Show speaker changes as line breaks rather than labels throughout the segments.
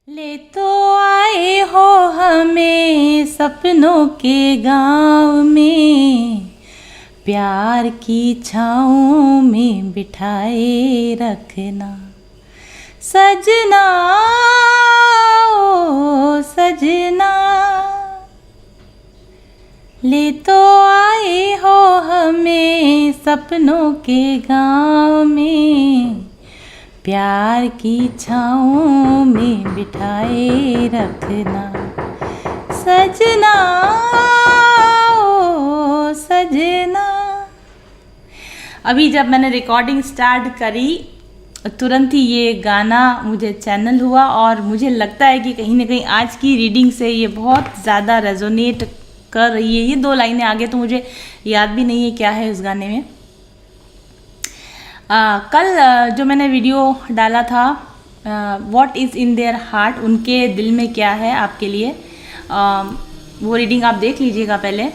ले तो आए हो हमें सपनों के गांव में, प्यार की छाँव में बिठाए रखना सजना ओ सजना। ले तो आए हो हमें सपनों के गांव में, प्यार की छाँव में बिठाए रखना सजना ओ सजना। अभी जब मैंने रिकॉर्डिंग स्टार्ट करी तुरंत ही ये गाना मुझे चैनल हुआ और मुझे लगता है कि कहीं ना कहीं आज की रीडिंग से ये बहुत ज़्यादा रेजोनेट कर रही है। ये दो लाइनें आगे तो मुझे याद भी नहीं है क्या है उस गाने में। कल जो मैंने वीडियो डाला था what is in their heart, उनके दिल में क्या है आपके लिए, वो रीडिंग आप देख लीजिएगा पहले।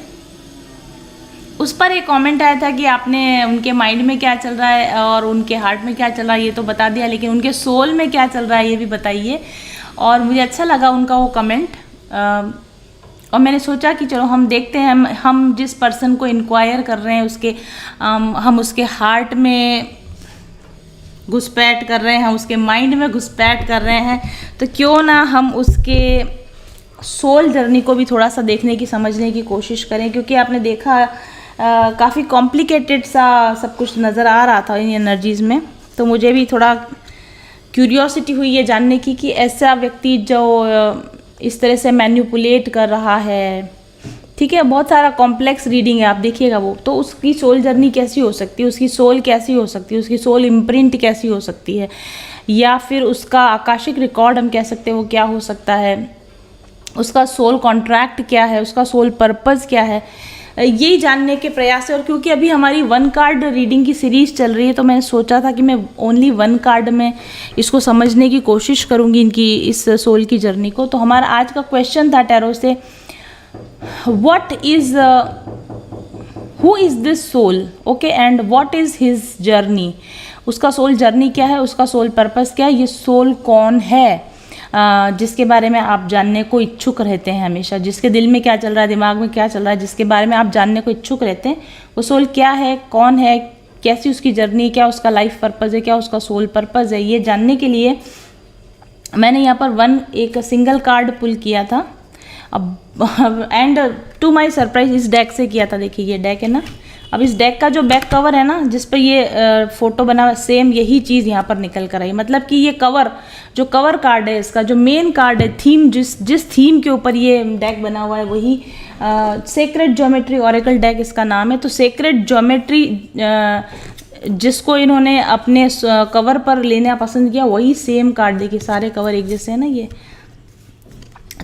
उस पर एक कमेंट आया था कि आपने उनके माइंड में क्या चल रहा है और उनके हार्ट में क्या चल रहा है ये तो बता दिया, लेकिन उनके सोल में क्या चल रहा है ये भी बताइए। और मुझे अच्छा लगा उनका वो कमेंट और मैंने सोचा कि चलो हम देखते हैं, हम जिस पर्सन को इंक्वायर कर रहे हैं उसके हम उसके हार्ट में घुसपैठ कर रहे हैं, हम उसके माइंड में घुसपैठ कर रहे हैं, तो क्यों ना हम उसके सोल जर्नी को भी थोड़ा सा देखने की समझने की कोशिश करें। क्योंकि आपने देखा काफ़ी कॉम्प्लिकेटेड सा सब कुछ नज़र आ रहा था इन एनर्जीज़ में, तो मुझे भी थोड़ा क्यूरियोसिटी हुई है जानने की कि ऐसा व्यक्ति जो इस तरह से मैन्युपुलेट कर रहा है, ठीक है, बहुत सारा कॉम्प्लेक्स रीडिंग है, आप देखिएगा वो, तो उसकी सोल जर्नी कैसी हो सकती है, उसकी सोल कैसी हो सकती है, उसकी सोल इम्प्रिंट कैसी हो सकती है, या फिर उसका आकाशिक रिकॉर्ड हम कह सकते हैं वो क्या हो सकता है, उसका सोल कॉन्ट्रैक्ट क्या है, उसका सोल पर्पज़ क्या है, यही जानने के प्रयास है। और क्योंकि अभी हमारी 1 कार्ड रीडिंग की सीरीज़ चल रही है तो मैंने सोचा था कि मैं ओनली 1 कार्ड में इसको समझने की कोशिश करूँगी, इनकी इस सोल की जर्नी को। तो हमारा आज का क्वेश्चन था टैरो से, what is who is this soul, okay, and what is his journey, उसका सोल जर्नी क्या है, उसका सोल पर्पस क्या है, ये सोल कौन है जिसके बारे में आप जानने को इच्छुक रहते हैं हमेशा, जिसके दिल में क्या चल रहा है, दिमाग में क्या चल रहा है, जिसके बारे में आप जानने को इच्छुक रहते हैं, वो सोल क्या है, कौन है, कैसी उसकी जर्नी, क्या उसका लाइफ पर्पज़ है, क्या उसका सोल पर्पज़ है। ये जानने के लिए मैंने यहाँ पर एक सिंगल कार्ड पुल किया था अब एंड टू माय सरप्राइज इस डेक से किया था। देखिए ये डेक है ना, अब इस डेक का जो बैक कवर है ना जिस पर ये फोटो बना हुआ, सेम यही चीज़ यहाँ पर निकल कर आई। मतलब कि ये कवर जो कवर कार्ड है, इसका जो मेन कार्ड है, थीम जिस थीम के ऊपर ये डेक बना हुआ है वही सेक्रेड ज्योमेट्री ऑरेकल डेक इसका नाम है। तो सेक्रेड ज्योमेट्री जिसको इन्होंने अपने कवर पर लेना पसंद किया वही सेम कार्ड, देखिए सारे कवर एक जैसे है ना ये,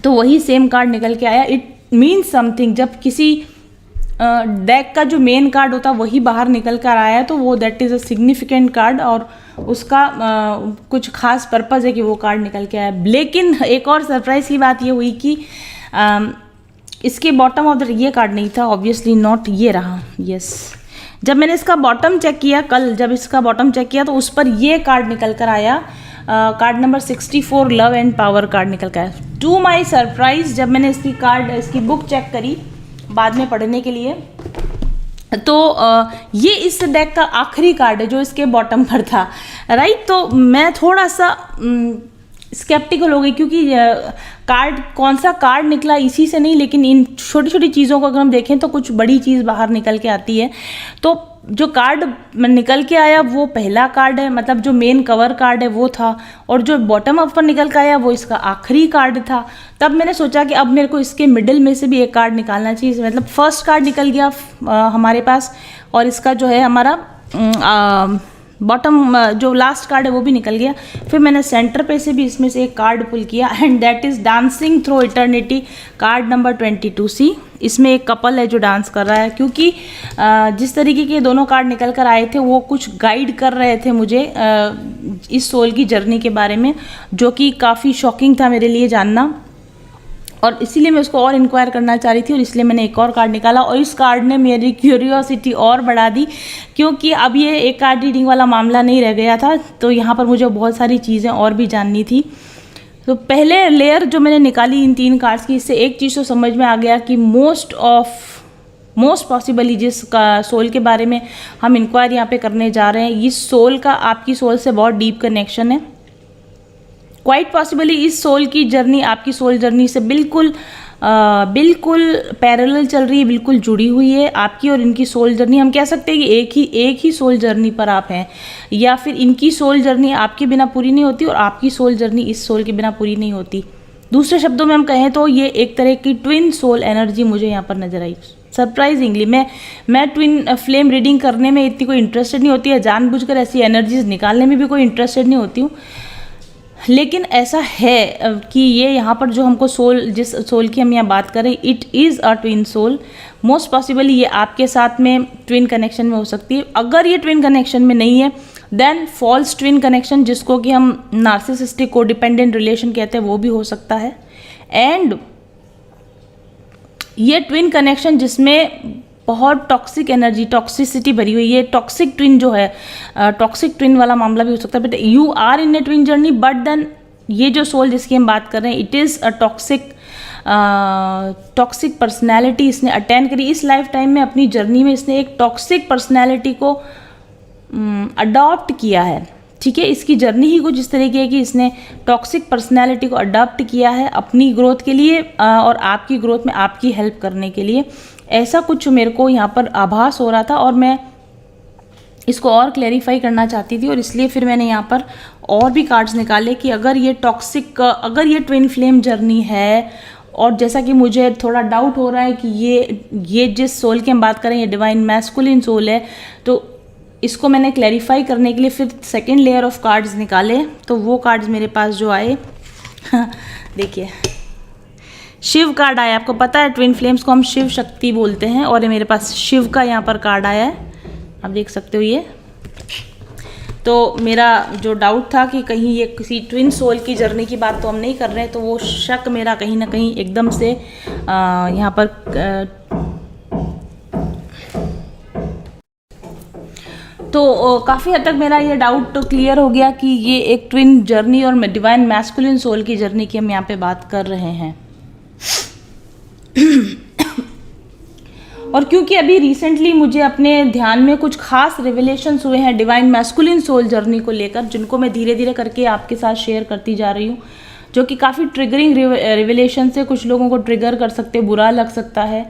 तो वही सेम कार्ड निकल के आया। इट मीन्स समथिंग, जब किसी डेक का जो मेन कार्ड होता है वही बाहर निकल कर आया तो वो that is a significant card और उसका कुछ खास पर्पज़ है कि वो कार्ड निकल के आया। लेकिन एक और सरप्राइज़ की बात ये हुई कि इसके बॉटम ऑफ द ये कार्ड नहीं था, ऑब्वियसली नॉट, ये रहा, यस। जब मैंने इसका बॉटम चेक किया कल, जब इसका बॉटम चेक किया तो उस पर ये कार्ड निकल कर आया, card number 64 love and power card निकल कर आया। टू माई सरप्राइज जब मैंने इसकी बुक चेक करी बाद में पढ़ने के लिए, तो ये इस डेक का आखिरी कार्ड है जो इसके बॉटम पर था, राइट। तो मैं थोड़ा सा स्केप्टिकल हो गई क्योंकि कार्ड कौन सा कार्ड निकला इसी से नहीं, लेकिन इन छोटी छोटी चीज़ों को अगर हम देखें तो कुछ बड़ी चीज़ बाहर निकल के आती है। तो जो कार्ड निकल के आया वो पहला कार्ड है, मतलब जो मेन कवर कार्ड है वो था, और जो बॉटम अप पर निकल के आया वो इसका आखिरी कार्ड था। तब मैंने सोचा कि अब मेरे को इसके मिडिल में से भी एक कार्ड निकालना चाहिए, मतलब फर्स्ट कार्ड निकल गया हमारे पास, और इसका जो है हमारा बॉटम जो लास्ट कार्ड है वो भी निकल गया। फिर मैंने सेंटर पे से भी इसमें से एक कार्ड पुल किया and that is dancing through eternity, card number 22C। इसमें एक कपल है जो डांस कर रहा है, क्योंकि जिस तरीके के दोनों कार्ड निकल कर आए थे वो कुछ गाइड कर रहे थे मुझे इस सोल की जर्नी के बारे में, जो कि काफ़ी शॉकिंग था मेरे लिए जानना, और इसीलिए मैं उसको और इंक्वायर करना चाह रही थी, और इसलिए मैंने एक और कार्ड निकाला और इस कार्ड ने मेरी क्यूरियोसिटी और बढ़ा दी, क्योंकि अब ये एक कार्ड रीडिंग वाला मामला नहीं रह गया था, तो यहाँ पर मुझे बहुत सारी चीज़ें और भी जाननी थी। तो पहले लेयर जो मैंने निकाली इन 3 कार्ड्स की, इससे एक चीज़ तो समझ में आ गया कि मोस्ट पॉसिबली जिस का सोल के बारे में हम इंक्वायरी यहाँ पे करने जा रहे हैं, इस सोल का आपकी सोल से बहुत डीप कनेक्शन है। क्वाइट पॉसिबली इस सोल की जर्नी आपकी सोल जर्नी से बिल्कुल पैरेलल चल रही है, बिल्कुल जुड़ी हुई है। आपकी और इनकी सोल जर्नी, हम कह सकते हैं कि एक ही सोल जर्नी पर आप हैं, या फिर इनकी सोल जर्नी आपके बिना पूरी नहीं होती और आपकी सोल जर्नी इस सोल के बिना पूरी नहीं होती। दूसरे शब्दों में हम कहें तो ये एक तरह की ट्विन सोल एनर्जी मुझे यहाँ पर नजर आई। सरप्राइजिंगली मैं ट्विन फ्लेम रीडिंग करने में इतनी कोई इंटरेस्टेड नहीं होती है, जानबूझकर ऐसी एनर्जीज निकालने में भी कोई इंटरेस्टेड नहीं होती हूँ, लेकिन ऐसा है कि ये यहाँ पर जो हमको सोल, जिस सोल की हम यहाँ बात करें, it is a twin soul. Most possibly ये आपके साथ में ट्विन कनेक्शन में हो सकती है। अगर ये ट्विन कनेक्शन में नहीं है देन फॉल्स ट्विन कनेक्शन, जिसको कि हम नार्सिसिस्टिक कोडिपेंडेंट रिलेशन कहते हैं, वो भी हो सकता है। एंड ये ट्विन कनेक्शन जिसमें बहुत टॉक्सिक एनर्जी, टॉक्सिसिटी भरी हुई है, टॉक्सिक ट्विन जो है, टॉक्सिक ट्विन वाला मामला भी हो सकता है। But you are in a twin journey, but then ये जो सोल जिसकी हम बात कर रहे हैं, it is a toxic personality इसने अटेंड करी इस लाइफ टाइम में। अपनी जर्नी में इसने एक टॉक्सिक पर्सनैलिटी को अडॉप्ट किया है। ठीक है, इसकी जर्नी ही कुछ इस तरीके है कि इसने टॉक्सिक पर्सनैलिटी को अडॉप्ट किया है अपनी ग्रोथ के लिए और आपकी ग्रोथ में आपकी हेल्प करने के लिए। ऐसा कुछ मेरे को यहाँ पर आभास हो रहा था और मैं इसको और क्लैरिफाई करना चाहती थी, और इसलिए फिर मैंने यहाँ पर और भी कार्ड्स निकाले कि अगर ये अगर ये ट्विन फ्लेम जर्नी है, और जैसा कि मुझे थोड़ा डाउट हो रहा है कि ये जिस सोल की हम बात करें ये डिवाइन मैस्कुलिन सोल है, तो इसको मैंने क्लैरिफाई करने के लिए फिर सेकेंड लेयर ऑफ कार्ड्स निकाले। तो वो कार्ड्स मेरे पास जो आए देखिए, शिव कार्ड आया। आपको पता है ट्विन फ्लेम्स को हम शिव शक्ति बोलते हैं, और ये मेरे पास शिव का यहाँ पर कार्ड आया है, आप देख सकते हो ये। तो मेरा जो डाउट था कि कहीं ये किसी ट्विन सोल की जर्नी की बात तो हम नहीं कर रहे हैं, तो वो शक मेरा कहीं ना कहीं एकदम से यहाँ पर तो काफ़ी हद तक मेरा ये डाउट तो क्लियर हो गया कि ये एक ट्विन जर्नी और डिवाइन मैस्कुलिन सोल की जर्नी की हम यहाँ पे बात कर रहे हैं। और क्योंकि अभी रिसेंटली मुझे अपने ध्यान में कुछ खास रिविलेशंस हुए हैं डिवाइन मैस्कुलिन सोल जर्नी को लेकर, जिनको मैं धीरे धीरे करके आपके साथ शेयर करती जा रही हूँ, जो कि काफ़ी ट्रिगरिंग रिविलेशन से कुछ लोगों को ट्रिगर कर सकते, बुरा लग सकता है,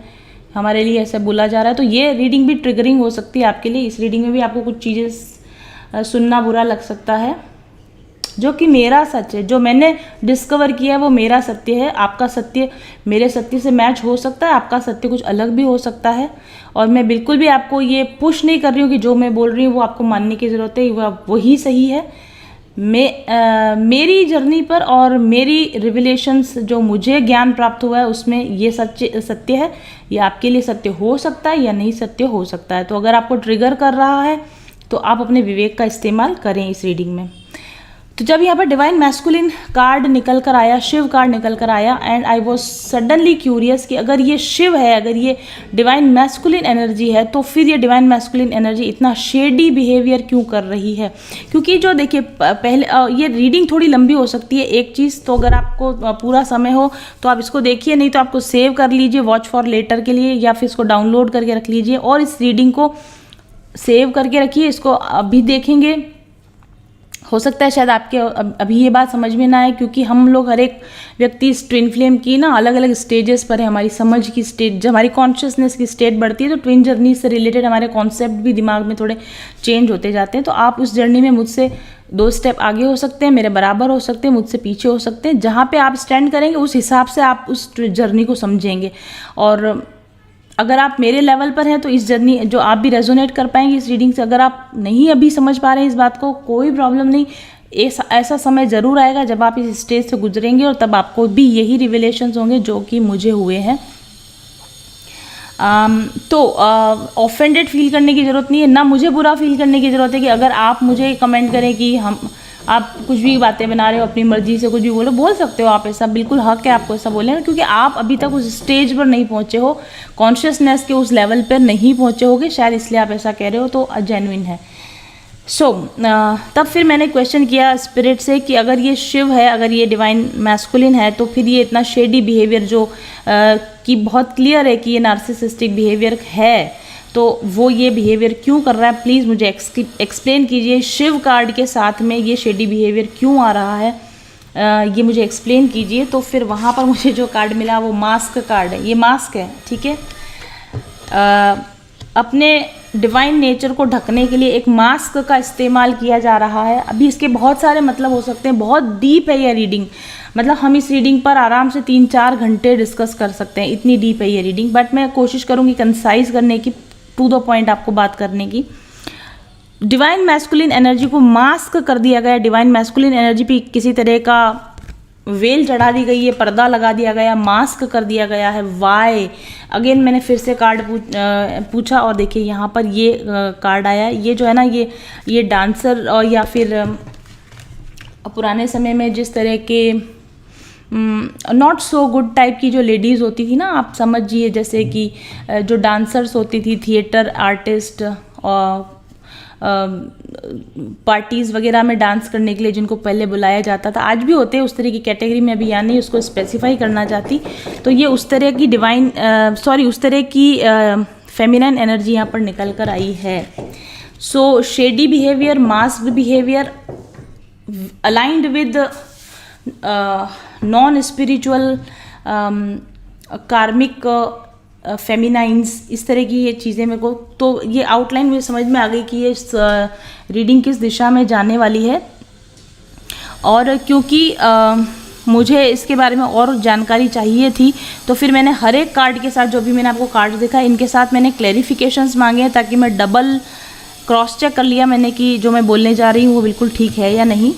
हमारे लिए ऐसा बोला जा रहा है। तो ये रीडिंग भी ट्रिगरिंग हो सकती है आपके लिए। इस रीडिंग में भी आपको कुछ चीज़ें सुनना बुरा लग सकता है, जो कि मेरा सच है, जो मैंने डिस्कवर किया है वो मेरा सत्य है। आपका सत्य मेरे सत्य से मैच हो सकता है, आपका सत्य कुछ अलग भी हो सकता है। और मैं बिल्कुल भी आपको ये पुश नहीं कर रही हूँ कि जो मैं बोल रही हूँ वो आपको मानने की ज़रूरत है, वही सही है। मेरी जर्नी पर और मेरी रिविलेशंस जो मुझे ज्ञान प्राप्त हुआ है उसमें ये सत्य है। ये आपके लिए सत्य हो सकता है या नहीं सत्य हो सकता है। तो अगर आपको ट्रिगर कर रहा है तो आप अपने विवेक का इस्तेमाल करें इस रीडिंग में। तो जब यहाँ पर डिवाइन मैस्कुलिन कार्ड निकल कर आया, शिव कार्ड निकल कर आया, and I was suddenly curious कि अगर ये शिव है, अगर ये डिवाइन मैस्कुलिन एनर्जी है, तो फिर ये डिवाइन मैस्कुलिन एनर्जी इतना शेडी बिहेवियर क्यों कर रही है। क्योंकि जो देखिए पहले ये रीडिंग थोड़ी लंबी हो सकती है। एक चीज़ तो अगर आपको पूरा समय हो तो आप इसको देखिए, नहीं तो आपको सेव कर लीजिए वॉच फॉर लेटर के लिए, या फिर इसको डाउनलोड करके रख लीजिए और इस रीडिंग को सेव करके रखिए। इसको अभी देखेंगे, हो सकता है शायद आपके अभी ये बात समझ में ना आए, क्योंकि हम लोग हर एक व्यक्ति इस ट्विन फ्लेम की ना अलग अलग स्टेजेस पर है। हमारी समझ की स्टेज, जब हमारी कॉन्शियसनेस की स्टेट बढ़ती है तो ट्विन जर्नी से रिलेटेड हमारे कॉन्सेप्ट भी दिमाग में थोड़े चेंज होते जाते हैं। तो आप उस जर्नी में मुझसे 2 स्टेप आगे हो सकते हैं, मेरे बराबर हो सकते हैं, मुझसे पीछे हो सकते हैं। जहाँ पे आप स्टैंड करेंगे उस हिसाब से आप उस जर्नी को समझेंगे। और अगर आप मेरे लेवल पर हैं तो इस जर्नी जो आप भी रेजोनेट कर पाएंगे इस रीडिंग से। अगर आप नहीं अभी समझ पा रहे हैं इस बात को, कोई प्रॉब्लम नहीं। ऐसा समय ज़रूर आएगा जब आप इस स्टेज से गुजरेंगे और तब आपको भी यही रिविलेशंस होंगे जो कि मुझे हुए हैं। तो ऑफेंडेड फील करने की ज़रूरत नहीं है, ना मुझे बुरा फील करने की ज़रूरत है कि अगर आप मुझे कमेंट करें कि आप कुछ भी बातें बना रहे हो, अपनी मर्जी से कुछ भी बोल सकते हो आप। ऐसा बिल्कुल हक है आपको ऐसा बोलने का, क्योंकि आप अभी तक उस स्टेज पर नहीं पहुँचे हो, कॉन्शियसनेस के उस लेवल पर नहीं पहुँचे होगे शायद, इसलिए आप ऐसा कह रहे हो। तो जेन्युइन है। तब फिर मैंने क्वेश्चन किया स्पिरिट से कि अगर ये शिव है, अगर ये डिवाइन मैस्कुलिन है, तो फिर ये इतना शेडी बिहेवियर जो कि बहुत क्लियर है कि ये नार्सिसिस्टिक बिहेवियर है, तो वो ये बिहेवियर क्यों कर रहा है, प्लीज़ मुझे एक्सप्लेन कीजिए। शिव कार्ड के साथ में ये शेडी बिहेवियर क्यों आ रहा है, ये मुझे एक्सप्लेन कीजिए। तो फिर वहाँ पर मुझे जो कार्ड मिला वो मास्क कार्ड है। ये मास्क है, ठीक है। अपने डिवाइन नेचर को ढकने के लिए एक मास्क का इस्तेमाल किया जा रहा है। अभी इसके बहुत सारे मतलब हो सकते हैं, बहुत डीप है ये रीडिंग, मतलब हम इस रीडिंग पर आराम से 3-4 घंटे डिस्कस कर सकते हैं, इतनी डीप है ये रीडिंग। बट मैं कोशिश करूँगी कंसाइज करने की, टू द पॉइंट आपको बात करने की। डिवाइन मैस्कुलिन एनर्जी को मास्क कर दिया गया, डिवाइन मैस्कुलिन एनर्जी पे किसी तरह का वेल चढ़ा दी गई है, पर्दा लगा दिया गया, मास्क कर दिया गया है। वाई अगेन मैंने फिर से कार्ड पूछा और देखिए यहाँ पर ये कार्ड आया। ये जो है ना, ये डांसर और या फिर पुराने समय में जिस तरह के नॉट सो गुड टाइप की जो लेडीज़ होती थी ना, आप समझिए जैसे कि जो डांसर्स होती थी, थिएटर आर्टिस्ट और पार्टीज़ वगैरह में डांस करने के लिए जिनको पहले बुलाया जाता था, आज भी होते हैं उस तरह की कैटेगरी में, अभी यहाँ नहीं उसको स्पेसिफाई करना चाहती। तो ये उस तरह की उस तरह की फेमिनाइन एनर्जी यहाँ पर निकल कर आई है। So shady behaviour, masked behaviour aligned with non spiritual karmic feminines, इस तरह की ये चीज़ें मेरे को, तो ये आउटलाइन मुझे समझ में आ गई कि ये रीडिंग किस दिशा में जाने वाली है। और क्योंकि मुझे इसके बारे में और जानकारी चाहिए थी, तो फिर मैंने हर एक कार्ड के साथ, जो भी मैंने आपको कार्ड दिखा, इनके साथ मैंने क्लैरिफिकेशंस मांगे हैं, ताकि मैं डबल क्रॉस चेक कर लिया मैंने कि जो मैं बोलने जा रही हूँ वो बिल्कुल ठीक है या नहीं।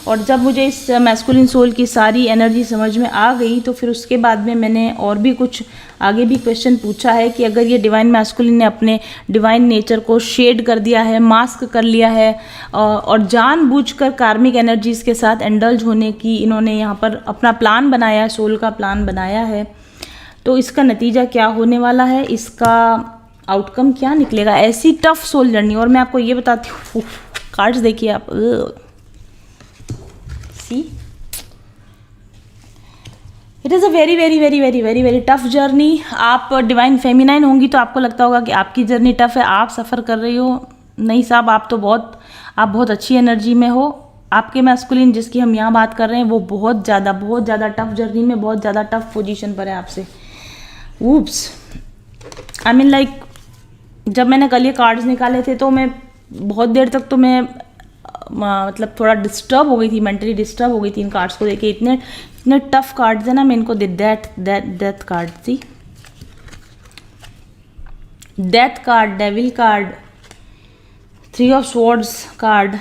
और जब मुझे इस मैस्कुलिन सोल की सारी एनर्जी समझ में आ गई, तो फिर उसके बाद में मैंने और भी कुछ आगे भी क्वेश्चन पूछा है कि अगर ये डिवाइन मैस्कुलिन ने अपने डिवाइन नेचर को शेड कर दिया है, मास्क कर लिया है, और जानबूझकर कार्मिक एनर्जीज़ के साथ इंडल्ज होने की इन्होंने यहाँ पर अपना प्लान बनाया है, सोल का प्लान बनाया है, तो इसका नतीजा क्या होने वाला है, इसका आउटकम क्या निकलेगा। ऐसी टफ सोल जर्नी। और मैं आपको ये बताती हूँ, कार्ड्स देखिए आप, it is a very very very very very very tough journey. आप डिवाइन फेमिनाइन होंगी तो आपको लगता होगा कि आपकी जर्नी टफ है, आप सफ़र कर रही हो। नहीं साहब, आप बहुत अच्छी एनर्जी में हो। आपके मैस्कुलिन जिसकी हम यहाँ बात कर रहे हैं वो बहुत ज़्यादा टफ जर्नी में, बहुत ज़्यादा टफ पोजीशन पर है आपसे। ऊप्स, आई मीन लाइक, जब मैंने कल ये कार्ड्स निकाले थे तो मैं बहुत देर तक तो मैं मतलब थोड़ा डिस्टर्ब हो गई थी, मेंटली डिस्टर्ब हो गई थी इन कार्ड्स को देखे। इतने टफ कार्ड्स है ना, मैं इनको डेथ कार्ड थी, death card, devil card, 3 of swords card,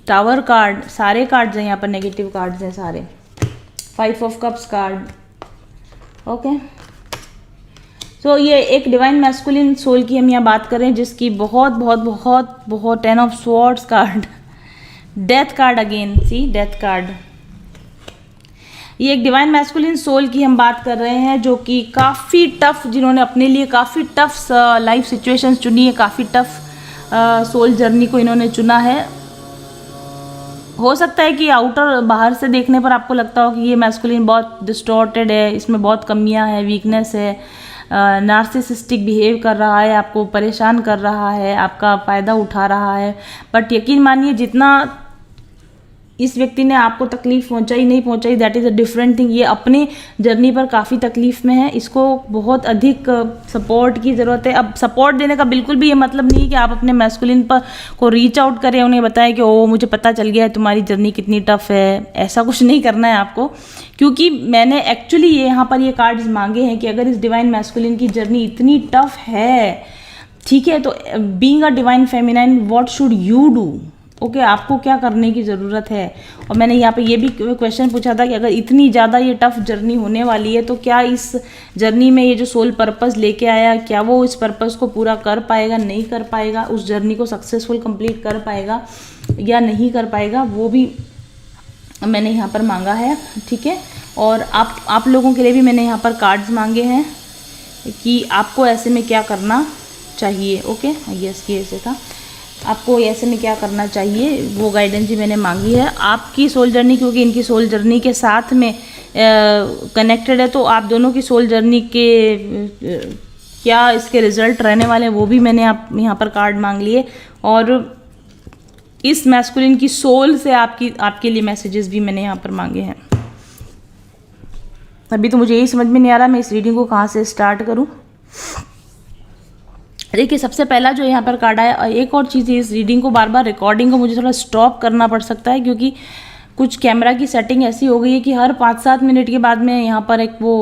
tower card, सारे कार्ड्स हैं यहाँ पर, नेगेटिव कार्ड्स हैं सारे, 5 ऑफ कप्स कार्ड। ओके, तो ये एक डिवाइन मैस्कुलिन सोल की हम यहाँ बात करें जिसकी बहुत 10 of swords card, death card, again see death card. ये एक डिवाइन मैस्कुलिन सोल की हम बात कर रहे हैं जो कि काफ़ी टफ, जिन्होंने अपने लिए काफ़ी टफ लाइफ सिचुएशंस चुनी है, काफ़ी टफ सोल जर्नी को इन्होंने चुना है। हो सकता है कि आउटर बाहर से देखने पर आपको लगता हो कि ये मैस्कुलिन बहुत डिस्टॉर्टेड है, इसमें बहुत कमियां है, वीकनेस है, नार्सिसिस्टिक बिहेव कर रहा है, आपको परेशान कर रहा है, आपका फ़ायदा उठा रहा है। बट यकीन मानिए, जितना इस व्यक्ति ने आपको तकलीफ़ पहुंचाई नहीं पहुंचाई, that is a different thing. ये अपने जर्नी पर काफ़ी तकलीफ़ में है, इसको बहुत अधिक सपोर्ट की ज़रूरत है। अब सपोर्ट देने का बिल्कुल भी ये मतलब नहीं कि आप अपने मैस्कुलिन पर को रीच आउट करें, उन्हें बताएं कि ओ मुझे पता चल गया है तुम्हारी जर्नी कितनी टफ है। ऐसा कुछ नहीं करना है आपको, क्योंकि मैंने एक्चुअली यहाँ पर ये कार्ड्स मांगे हैं कि अगर इस डिवाइन मैस्कुलिन की जर्नी इतनी टफ है, ठीक है, तो being a divine feminine what should you do. Okay, आपको क्या करने की ज़रूरत है। और मैंने यहाँ पे ये भी क्वेश्चन पूछा था कि अगर इतनी ज़्यादा ये टफ जर्नी होने वाली है तो क्या इस जर्नी में ये जो सोल पर्पस लेके आया, क्या वो इस पर्पस को पूरा कर पाएगा, नहीं कर पाएगा, उस जर्नी को सक्सेसफुल कंप्लीट कर पाएगा या नहीं कर पाएगा, वो भी मैंने यहाँ पर मांगा है, ठीक है। और आप लोगों के लिए भी मैंने यहाँ पर कार्ड्स मांगे हैं कि आपको ऐसे में क्या करना चाहिए। ओके, यस, ये ऐसे था, आपको ऐसे में क्या करना चाहिए, वो गाइडेंस भी मैंने मांगी है। आपकी सोल जर्नी, क्योंकि इनकी सोल जर्नी के साथ में कनेक्टेड है, तो आप दोनों की सोल जर्नी के क्या इसके रिजल्ट रहने वाले हैं वो भी मैंने आप यहाँ पर कार्ड मांग लिए, और इस मैस्कुलिन की सोल से आपके लिए मैसेजेस भी मैंने यहाँ पर मांगे हैं। अभी तो मुझे यही समझ में नहीं आ रहा मैं इस रीडिंग को कहाँ से स्टार्ट करूँ। देखिए, सबसे पहला जो यहाँ पर कार्ड आया, एक और चीज़ है, इस रीडिंग को बार बार रिकॉर्डिंग को मुझे थोड़ा स्टॉप करना पड़ सकता है, क्योंकि कुछ कैमरा की सेटिंग ऐसी हो गई है कि हर 5-7 मिनट के बाद में यहाँ पर एक वो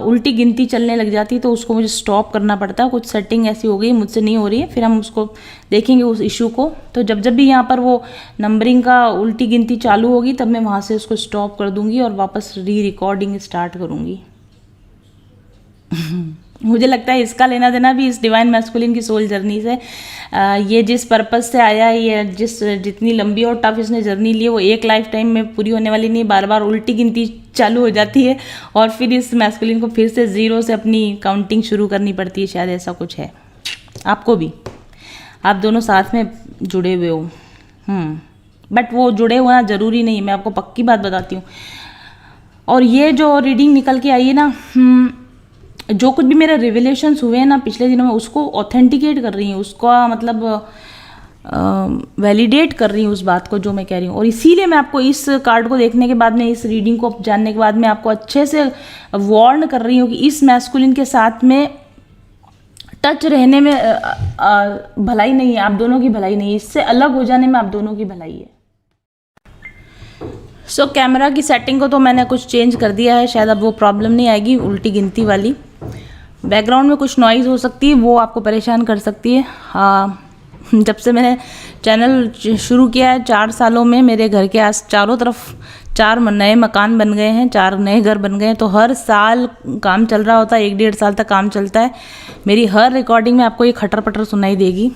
उल्टी गिनती चलने लग जाती है, तो उसको मुझे स्टॉप करना पड़ता है। कुछ सेटिंग ऐसी हो गई, मुझसे नहीं हो रही है, फिर हम उसको देखेंगे उस इशू को। तो जब भी यहाँ पर वो नंबरिंग का उल्टी गिनती चालू होगी, तब मैं वहाँ से उसको स्टॉप कर दूँगी और वापस रिकॉर्डिंग स्टार्ट करूँगी। मुझे लगता है इसका लेना देना भी इस डिवाइन मैस्कुलिन की सोल जर्नी से, ये जिस पर्पस से आया है, ये जितनी लंबी और टफ इसने जर्नी ली है, वो एक लाइफ टाइम में पूरी होने वाली नहीं, बार बार उल्टी गिनती चालू हो जाती है और फिर इस मैस्कुलिन को फिर से ज़ीरो से अपनी काउंटिंग शुरू करनी पड़ती है। शायद ऐसा कुछ है आपको भी, आप दोनों साथ में जुड़े हुए हो। बट वो जुड़े होना ज़रूरी नहीं, मैं आपको पक्की बात बताती हूँ। और ये जो रीडिंग निकल के आई है ना, जो कुछ भी मेरे रिविलेशंस हुए हैं ना पिछले दिनों में, उसको ऑथेंटिकेट कर रही हूँ, उसका मतलब वैलिडेट कर रही हूँ उस बात को जो मैं कह रही हूँ। और इसीलिए मैं आपको इस कार्ड को देखने के बाद में, इस रीडिंग को जानने के बाद में आपको अच्छे से वार्न कर रही हूँ कि इस मैस्कुलिन के साथ में टच रहने में भलाई नहीं है, आप दोनों की भलाई नहीं है, इससे अलग हो जाने में आप दोनों की भलाई है। सो कैमरा की सेटिंग को तो मैंने कुछ चेंज कर दिया है, शायद अब वो प्रॉब्लम नहीं आएगी उल्टी गिनती वाली। बैकग्राउंड में कुछ नॉइज़ हो सकती है, वो आपको परेशान कर सकती है। जब से मैंने चैनल शुरू किया है, 4 सालों में मेरे घर के चारों तरफ 4 नए मकान बन गए हैं, 4 नए घर बन गए हैं, तो हर साल काम चल रहा होता है, 1-1.5 साल तक काम चलता है। मेरी हर रिकॉर्डिंग में आपको ये खटर पटर सुनाई देगी।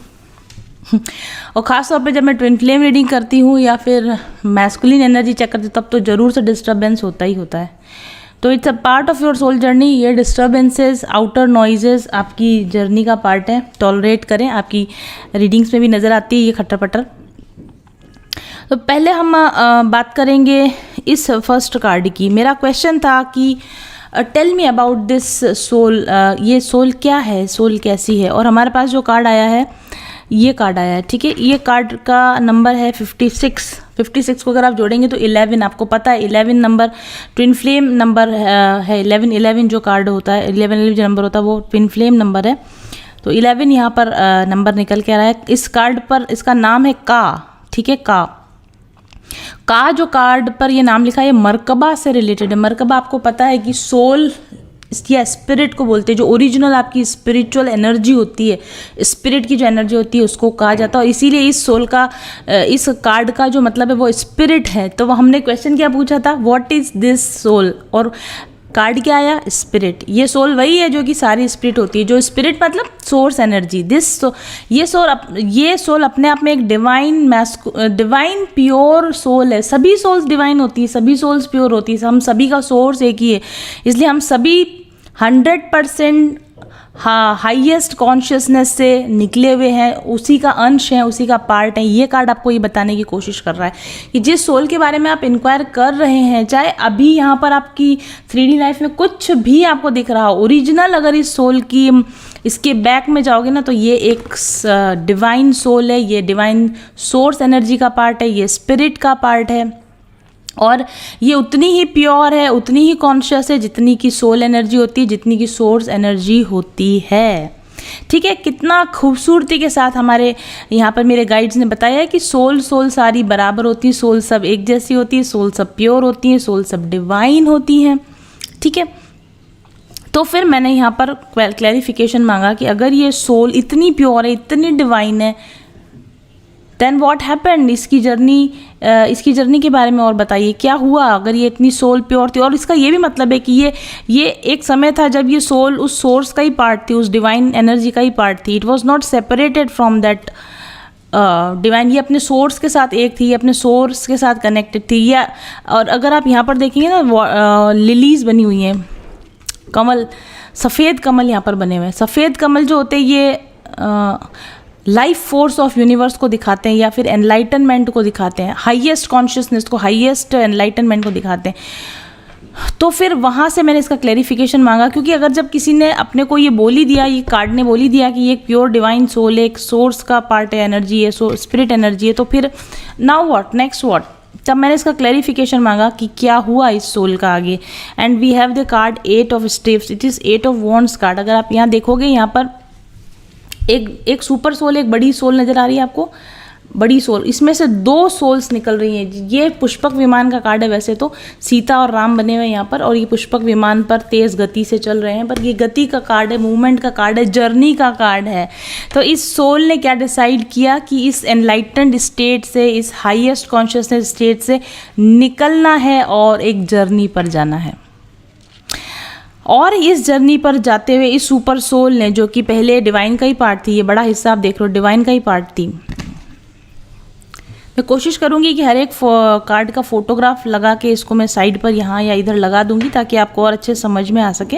और ख़ास तौर पे जब मैं ट्विन फ्लेम रीडिंग करती हूँ या फिर मैस्कुलिन एनर्जी चेक करती हूँ, तब तो ज़रूर से डिस्टर्बेंस होता ही होता है। तो it's a part of your soul journey. ये डिस्टर्बेंसेस, आउटर नॉइजेस आपकी जर्नी का पार्ट है, टॉलरेट करें। आपकी रीडिंग्स में भी नज़र आती है ये खट्टर पटर। तो पहले हम बात करेंगे इस फर्स्ट कार्ड की। मेरा क्वेश्चन था कि tell me about this soul, ये सोल क्या है, सोल कैसी है। और हमारे पास जो कार्ड आया है, ये कार्ड आया है, ठीक है। ये कार्ड का नंबर है 56 को अगर आप जोड़ेंगे तो 11, आपको पता है 11 नंबर ट्विन फ्लेम नंबर है। 11 जो कार्ड होता है, 11 जो नंबर होता है वो ट्विन फ्लेम नंबर है। तो 11 यहाँ पर नंबर निकल के आ रहा है। इस कार्ड पर इसका नाम है का, ठीक है। का जो कार्ड पर ये नाम लिखा है, ये मरकबा से रिलेटेड है। मरकबा आपको पता है कि सोल या स्पिरिट को बोलते हैं, जो ओरिजिनल आपकी स्पिरिचुअल एनर्जी होती है, स्पिरिट की जो एनर्जी होती है उसको कहा जाता है। और इसीलिए इस सोल का, इस कार्ड का जो मतलब है वो स्पिरिट है। तो हमने क्वेश्चन क्या पूछा था, व्हाट इज दिस सोल, और कार्ड क्या आया, स्पिरिट। ये सोल वही है जो कि सारी स्पिरिट होती है, जो स्पिरिट मतलब सोर्स एनर्जी। ये सोल अपने आप में एक डिवाइन प्योर सोल है। सभी सोल्स डिवाइन होती है, सभी सोल्स प्योर होती है, हम सभी का सोर्स एक ही है। इसलिए हम सभी 100% हाईएस्ट कॉन्शियसनेस से निकले हुए हैं, उसी का अंश है, उसी का पार्ट है। ये कार्ड आपको ये बताने की कोशिश कर रहा है कि जिस सोल के बारे में आप इंक्वायर कर रहे हैं, चाहे अभी यहाँ पर आपकी 3D लाइफ में कुछ भी आपको दिख रहा हो, ओरिजिनल अगर इस सोल की इसके बैक में जाओगे ना, तो ये एक डिवाइन सोल है, ये डिवाइन सोर्स एनर्जी का पार्ट है, ये स्पिरिट का पार्ट है। और ये उतनी ही प्योर है, उतनी ही कॉन्शियस है जितनी की सोल एनर्जी होती है, जितनी की सोर्स एनर्जी होती है, ठीक है। कितना खूबसूरती के साथ हमारे यहाँ पर मेरे गाइड्स ने बताया है कि सोल सारी बराबर होती है, सोल सब एक जैसी होती है, सोल सब प्योर होती है, सोल सब डिवाइन होती हैं, ठीक है। तो फिर मैंने यहाँ पर क्लैरिफिकेशन मांगा कि अगर ये सोल इतनी प्योर है, इतनी डिवाइन है, देन व्हाट हैपेंड, इसकी जर्नी के बारे में और बताइए, क्या हुआ अगर ये इतनी सोल प्योर थी। और इसका ये भी मतलब है कि ये एक समय था जब ये सोल उस सोर्स का ही पार्ट थी, उस डिवाइन एनर्जी का ही पार्ट थी। It was not separated from that divine. ये अपने सोर्स के साथ एक थी, ये अपने सोर्स के साथ कनेक्टेड थी। या और अगर आप यहाँ पर देखेंगे ना, लिलीज बनी हुई हैं, कमल, सफ़ेद कमल यहाँ पर बने हुए हैं। सफ़ेद कमल जो होते हैं ये लाइफ फोर्स ऑफ यूनिवर्स को दिखाते हैं या फिर एनलाइटनमेंट को दिखाते हैं, हाईएस्ट कॉन्शियसनेस को, हाईएस्ट एनलाइटनमेंट को दिखाते हैं। तो फिर वहाँ से मैंने इसका क्लैरिफिकेशन मांगा, क्योंकि अगर जब किसी ने अपने को ये बोल ही दिया, ये कार्ड ने बोल ही दिया कि ये एक प्योर डिवाइन सोल है, एक सोर्स का पार्ट है, एनर्जी है, स्पिरिट एनर्जी है, तो फिर नाउ व्हाट, नेक्स्ट व्हाट। तब मैंने इसका क्लैरिफिकेशन मांगा कि क्या हुआ इस सोल का आगे। And we have the card 8 of steps, it is 8 of wands card. अगर आप यहाँ देखोगे, यहाँ पर एक सुपर सोल, एक बड़ी सोल नज़र आ रही है आपको, बड़ी सोल, इसमें से 2 सोल्स निकल रही हैं। ये पुष्पक विमान का कार्ड है, वैसे तो सीता और राम बने हुए हैं यहाँ पर, और ये पुष्पक विमान पर तेज़ गति से चल रहे हैं, पर ये गति का कार्ड है, मूवमेंट का कार्ड है, जर्नी का कार्ड है। तो इस सोल ने क्या डिसाइड किया कि इस एनलाइटेंड स्टेट से, इस हाईएस्ट कॉन्शियसनेस स्टेट से निकलना है और एक जर्नी पर जाना है। और इस जर्नी पर जाते हुए इस सुपर सोल ने, जो कि पहले डिवाइन का ही पार्ट थी, ये बड़ा हिस्सा आप देख रहे हो डिवाइन का ही पार्ट थी। मैं कोशिश करूंगी कि हर एक कार्ड का फोटोग्राफ लगा के इसको मैं साइड पर यहाँ या इधर लगा दूंगी, ताकि आपको और अच्छे समझ में आ सके।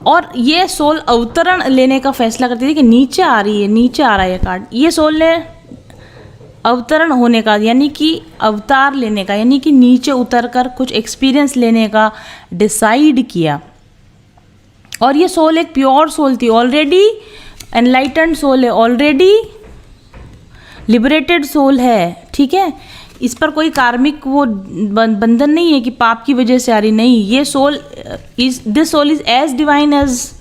और ये सोल अवतरण लेने का फैसला करती थी कि नीचे आ रही है, नीचे आ रहा है ये कार्ड। ये सोल ने अवतरण होने का, यानी कि अवतार लेने का, यानी कि नीचे उतरकर कुछ एक्सपीरियंस लेने का डिसाइड किया। और ये सोल एक प्योर सोल थी, ऑलरेडी एनलाइटेंड सोल है, ऑलरेडी लिबरेटेड सोल है, ठीक है। इस पर कोई कार्मिक वो बंधन नहीं है कि पाप की वजह से आ रही, नहीं। ये soul is, this soul is as divine as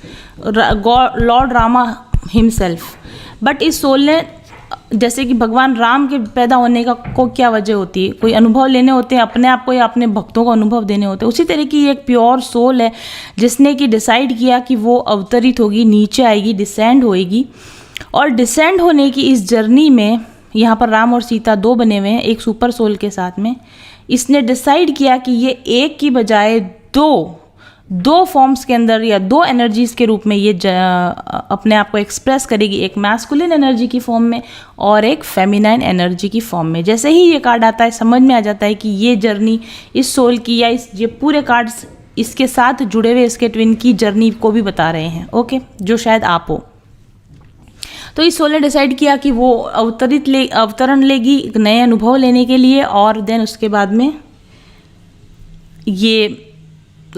lord Rama himself. But इस सोल ने, जैसे कि भगवान राम के पैदा होने का को क्या वजह होती है, कोई अनुभव लेने होते हैं अपने आप को या अपने भक्तों को अनुभव देने होते हैं, उसी तरह की एक प्योर सोल है जिसने कि डिसाइड किया कि वो अवतरित होगी, नीचे आएगी, डिसेंड होएगी। और डिसेंड होने की इस जर्नी में यहाँ पर राम और सीता 2 बने हुए हैं, एक सुपर सोल के साथ में। इसने डिसाइड किया कि ये एक की बजाय दो फॉर्म्स के अंदर या 2 एनर्जीज़ के रूप में ये अपने आप को एक्सप्रेस करेगी, एक मैस्कुलिन एनर्जी की फॉर्म में और एक फेमिनाइन एनर्जी की फॉर्म में। जैसे ही ये कार्ड आता है समझ में आ जाता है कि ये जर्नी इस सोल की, या ये पूरे कार्ड्स इसके साथ जुड़े हुए इसके ट्विन की जर्नी को भी बता रहे हैं, ओके, जो शायद आप हो। तो इस सोल ने डिसाइड किया कि वो अवतरण लेगी एक नए अनुभव लेने के लिए, और देन उसके बाद में ये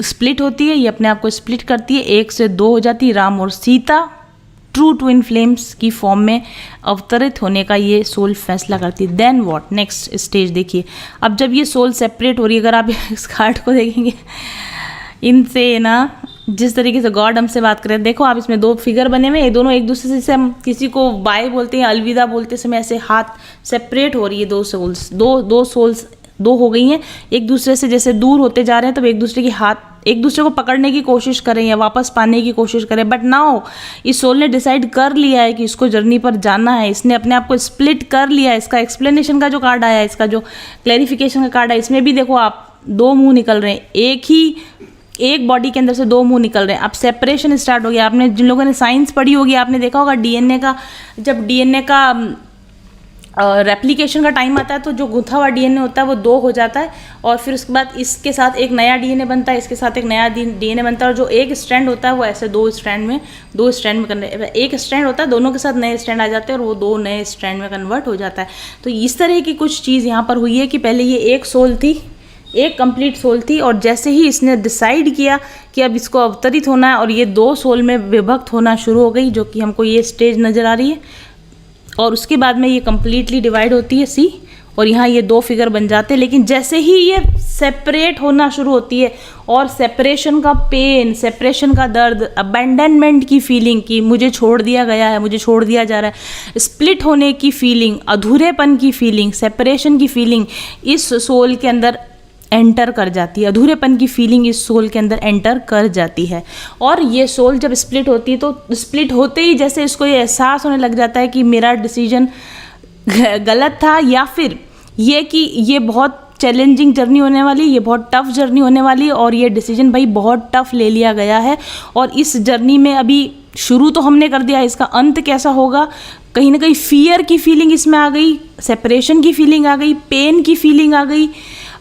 स्प्लिट होती है, ये अपने आप को स्प्लिट करती है, 1 से 2 हो जाती है। राम और सीता ट्रू ट्विन फ्लेम्स की फॉर्म में अवतरित होने का ये सोल फैसला करती है। देन व्हाट, नेक्स्ट स्टेज देखिए। अब जब ये सोल सेपरेट हो रही है, अगर आप इस कार्ड को देखेंगे, इनसे ना जिस तरीके से गॉड हमसे बात करें, देखो आप इसमें 2 फिगर बने हुए हैं, दोनों एक दूसरे से, हम किसी को बाय बोलते हैं, अलविदा बोलते समय ऐसे हाथ सेपरेट हो रही है, 2 सोल्स, दो सोल्स 2 हो गई हैं, एक दूसरे से जैसे दूर होते जा रहे हैं, तब एक दूसरे की हाथ एक दूसरे को पकड़ने की कोशिश करें या वापस पाने की कोशिश करें। बट नाउ इस सोल ने डिसाइड कर लिया है कि इसको जर्नी पर जाना है, इसने अपने आप को स्प्लिट कर लिया है। इसका एक्सप्लेनेशन का जो कार्ड आया है, इसका जो क्लैरिफिकेशन का कार्ड है, इसमें भी देखो आप 2 मुंह निकल रहे हैं, एक बॉडी के अंदर से 2 मुंह निकल रहे हैं। अब सेपरेशन स्टार्ट हो गया। आपने जिन लोगों ने साइंस पढ़ी होगी, आपने देखा होगा डीएनए का, जब डीएनए का रेप्लिकेशन का टाइम आता है तो जो गुंथा हुआ डीएनए होता है वो 2 हो जाता है, और फिर उसके बाद इसके साथ एक नया डीएनए बनता है, इसके साथ एक नया डीएनए बनता है, और जो एक स्ट्रैंड होता है वो ऐसे 2 स्ट्रैंड में करने, एक स्ट्रैंड होता है, दोनों के साथ नए स्ट्रैंड आ जाते हैं और वो 2 नए स्ट्रैंड में कन्वर्ट हो जाता है। तो इस तरह की कुछ चीज़ यहाँ पर हुई है कि पहले ये एक सोल थी, एक कंप्लीट सोल थी, और जैसे ही इसने डिसाइड किया कि अब इसको अवतरित होना है और ये 2 सोल में विभक्त होना शुरू हो गई, जो कि हमको ये स्टेज नज़र आ रही है, और उसके बाद में ये कम्प्लीटली डिवाइड होती है सी, और यहाँ ये 2 फिगर बन जाते हैं। लेकिन जैसे ही ये सेपरेट होना शुरू होती है और सेपरेशन का पेन, सेपरेशन का दर्द, अबैंडनमेंट की फीलिंग कि मुझे छोड़ दिया गया है, मुझे छोड़ दिया जा रहा है, स्प्लिट होने की फीलिंग, अधूरेपन की फीलिंग, सेपरेशन की फीलिंग इस सोल के अंदर एंटर कर जाती है, अधूरेपन की फीलिंग इस सोल के अंदर एंटर कर जाती है। और ये सोल जब स्प्लिट होती है तो स्प्लिट होते ही जैसे इसको ये एहसास होने लग जाता है कि मेरा डिसीजन गलत था, या फिर ये कि ये बहुत चैलेंजिंग जर्नी होने वाली, ये बहुत टफ जर्नी होने वाली, और ये डिसीजन भाई बहुत टफ ले लिया गया है, और इस जर्नी में अभी शुरू तो हमने कर दिया, इसका अंत कैसा होगा, कहीं ना कहीं फियर की फीलिंग इसमें आ गई, सेपरेशन की फीलिंग आ गई, पेन की फीलिंग आ गई,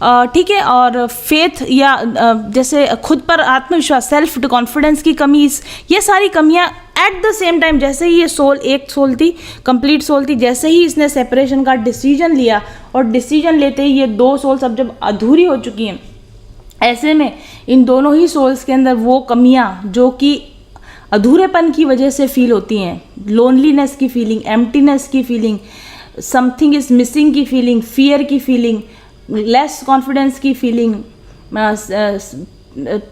ठीक है। और फेथ या जैसे खुद पर आत्मविश्वास, सेल्फ कॉन्फिडेंस की कमी, ये सारी कमियां एट द सेम टाइम, जैसे ही ये सोल, एक सोल थी, कंप्लीट सोल थी, जैसे ही इसने सेपरेशन का डिसीजन लिया और डिसीजन लेते ही ये दो सोल्स अब जब अधूरी हो चुकी हैं, ऐसे में इन दोनों ही सोल्स के अंदर वो कमियां जो कि अधूरेपन की वजह से फील होती हैं, लोनलीनेस की फीलिंग, एम्प्टीनेस की फीलिंग, समथिंग इज मिसिंग की फीलिंग, फियर की फीलिंग, लेस कॉन्फिडेंस की फीलिंग,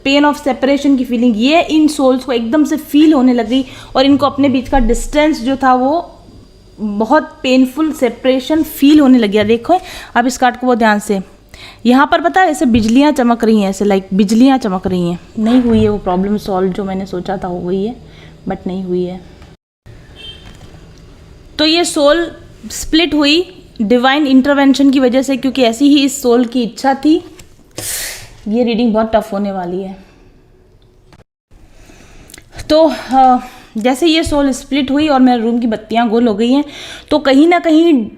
पेन ऑफ सेपरेशन की फीलिंग, ये इन सोल्स को एकदम से फील होने लग गई और इनको अपने बीच का डिस्टेंस जो था वो बहुत पेनफुल सेपरेशन फील होने लग गया। देखो आप इस कार्ड को बहुत ध्यान से, यहाँ पर पता है ऐसे बिजलियाँ चमक रही हैं, ऐसे लाइक बिजलियाँ चमक रही हैं। नहीं हुई है वो प्रॉब्लम सॉल्व जो मैंने सोचा था हो गई है, बट नहीं हुई है। तो ये सोल स्प्लिट हुई डिवाइन इंटरवेंशन की वजह से, क्योंकि ऐसी ही इस सोल की इच्छा थी। ये रीडिंग बहुत टफ होने वाली है। तो जैसे ये सोल स्प्लिट हुई और मेरे रूम की बत्तियां गुल हो गई हैं, तो कहीं ना कहीं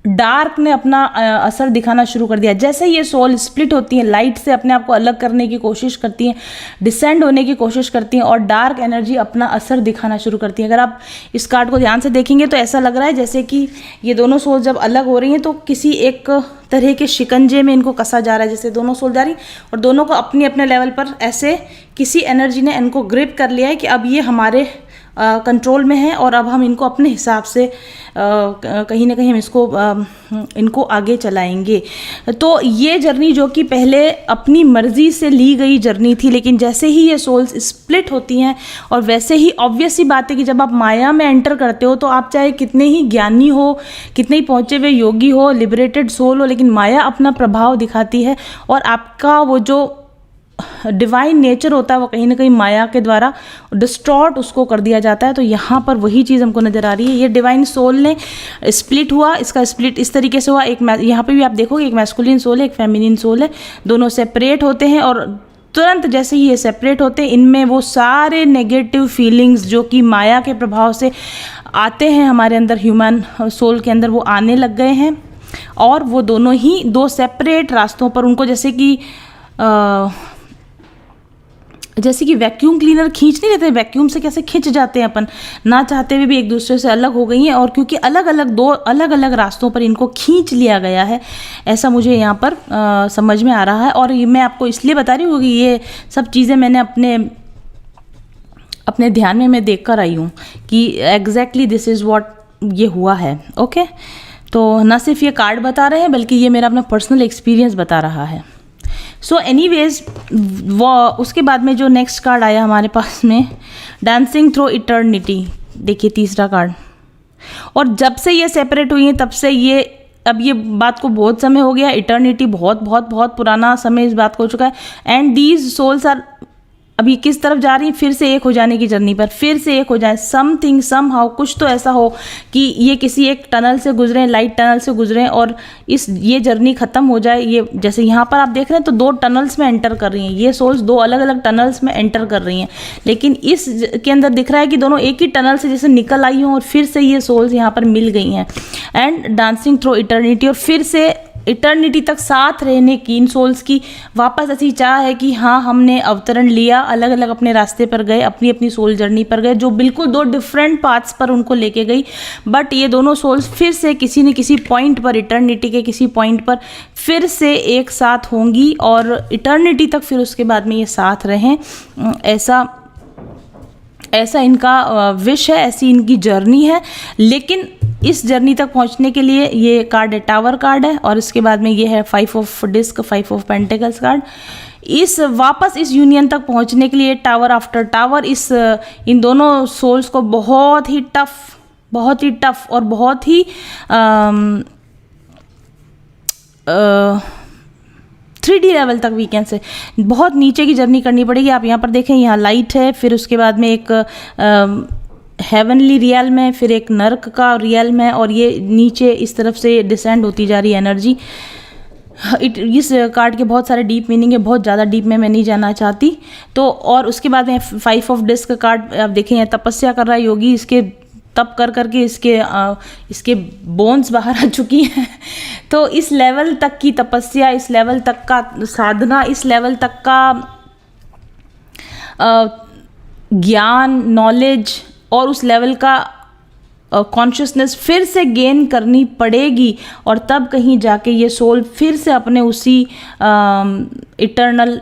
डार्क ने अपना असर दिखाना शुरू कर दिया। जैसे ये सोल स्प्लिट होती है, लाइट से अपने आप को अलग करने की कोशिश करती हैं, डिसेंड होने की कोशिश करती हैं और डार्क एनर्जी अपना असर दिखाना शुरू करती है। अगर आप इस कार्ड को ध्यान से देखेंगे तो ऐसा लग रहा है जैसे कि ये दोनों सोल जब अलग हो रही हैं तो किसी एक तरह के शिकंजे में इनको कसा जा रहा है। जैसे दोनों सोल जा रही और दोनों को अपने अपने लेवल पर ऐसे किसी एनर्जी ने इनको ग्रिप कर लिया है कि अब ये हमारे कंट्रोल में है और अब हम इनको अपने हिसाब से कहीं ना कहीं हम इनको आगे चलाएंगे। तो ये जर्नी जो कि पहले अपनी मर्जी से ली गई जर्नी थी, लेकिन जैसे ही ये सोल्स स्प्लिट होती हैं और वैसे ही ऑब्वियस सी बात है कि जब आप माया में एंटर करते हो तो आप चाहे कितने ही ज्ञानी हो, कितने ही पहुँचे हुए योगी हो, लिबरेटेड सोल हो, लेकिन माया अपना प्रभाव दिखाती है और आपका वो जो डिवाइन नेचर होता है वो कहीं ना कहीं माया के द्वारा डिस्टॉर्ट उसको कर दिया जाता है। तो यहाँ पर वही चीज़ हमको नज़र आ रही है। ये डिवाइन सोल ने स्प्लिट हुआ, इसका स्प्लिट इस तरीके से हुआ। एक यहाँ पे भी आप देखोगे एक मैस्कुलिन सोल है, एक फेमिनिन सोल है, दोनों सेपरेट होते हैं और तुरंत जैसे ही ये सेपरेट होते हैं इनमें वो सारे नेगेटिव फीलिंग्स जो कि माया के प्रभाव से आते हैं हमारे अंदर, ह्यूमन सोल के अंदर, वो आने लग गए हैं। और वो दोनों ही दो सेपरेट रास्तों पर उनको जैसे कि वैक्यूम क्लीनर खींच नहीं लेते, वैक्यूम से कैसे खिंच जाते हैं अपन, ना चाहते हुए भी एक दूसरे से अलग हो गई हैं और क्योंकि दो अलग अलग रास्तों पर इनको खींच लिया गया है, ऐसा मुझे यहाँ पर समझ में आ रहा है। और मैं आपको इसलिए बता रही हूँ कि ये सब चीज़ें मैंने अपने ध्यान में मैं देख कर आई हूँ कि एग्जैक्टली दिस इज़ व्हाट ये हुआ है। ओके, तो ना सिर्फ ये कार्ड बता रहे हैं बल्कि ये मेरा अपना पर्सनल एक्सपीरियंस बता रहा है। सो एनीवेज, वो उसके बाद में जो नेक्स्ट कार्ड आया हमारे पास में, डांसिंग थ्रू इटर्निटी। देखिए तीसरा कार्ड, और जब से ये सेपरेट हुई हैं तब से अब ये बात को बहुत समय हो गया, इटर्निटी बहुत बहुत बहुत पुराना समय इस बात को हो चुका है। एंड दीज सोल्स आर अभी किस तरफ जा रही है, फिर से एक हो जाने की जर्नी पर, फिर से एक हो जाए, समथिंग समहाउ, कुछ तो ऐसा हो कि ये किसी एक टनल से गुजरें, लाइट टनल से गुजरें और ये जर्नी ख़त्म हो जाए। ये जैसे यहाँ पर आप देख रहे हैं तो दो टनल्स में एंटर कर रही हैं, ये सोल्स दो अलग अलग टनल्स में एंटर कर रही हैं, लेकिन इस के अंदर दिख रहा है कि दोनों एक ही टनल से जैसे निकल आई हों और फिर से ये सोल्स यहाँ पर मिल गई हैं। एंड डांसिंग थ्रू इटर्निटी, और फिर से इटर्निटी तक साथ रहने की इन सोल्स की वापस ऐसी चाह है कि हाँ, हमने अवतरण लिया, अलग अलग अपने रास्ते पर गए, अपनी अपनी सोल जर्नी पर गए, जो बिल्कुल दो डिफरेंट पाथ्स पर उनको लेके गई। बट ये दोनों सोल्स फिर से किसी न किसी पॉइंट पर, इटर्निटी के किसी पॉइंट पर फिर से एक साथ होंगी और इटर्निटी तक फिर उसके बाद में ये साथ रहें, ऐसा इनका विश है, ऐसी इनकी जर्नी है। लेकिन इस जर्नी तक पहुंचने के लिए ये कार्ड है, टावर कार्ड है, और इसके बाद में ये है 5 of disc, 5 of pentacles card. वापस इस यूनियन तक पहुंचने के लिए टावर आफ्टर टावर इन दोनों सोल्स को बहुत ही टफ और बहुत ही 3D लेवल तक वीकेंड से बहुत नीचे की जर्नी करनी पड़ेगी। आप यहाँ पर देखें, यहाँ लाइट है, फिर उसके बाद में एक हेवनली रियल्म है, फिर एक नर्क का रियल्म है, और ये नीचे इस तरफ से डिसेंड होती जा रही है एनर्जी। इस कार्ड के बहुत सारे डीप मीनिंग है, बहुत ज़्यादा डीप में मैं नहीं जाना चाहती। तो और उसके बाद में 5 ऑफ डिस्क कार्ड आप देखें, तपस्या कर रहा है योगी, इसके तप कर करके इसके बोन्स बाहर आ चुकी हैं। तो इस लेवल तक की तपस्या, इस लेवल तक का साधना, इस लेवल तक का ज्ञान, नॉलेज और उस लेवल का कॉन्शियसनेस फिर से गेन करनी पड़ेगी, और तब कहीं जाके ये सोल फिर से अपने उसी इटर्नल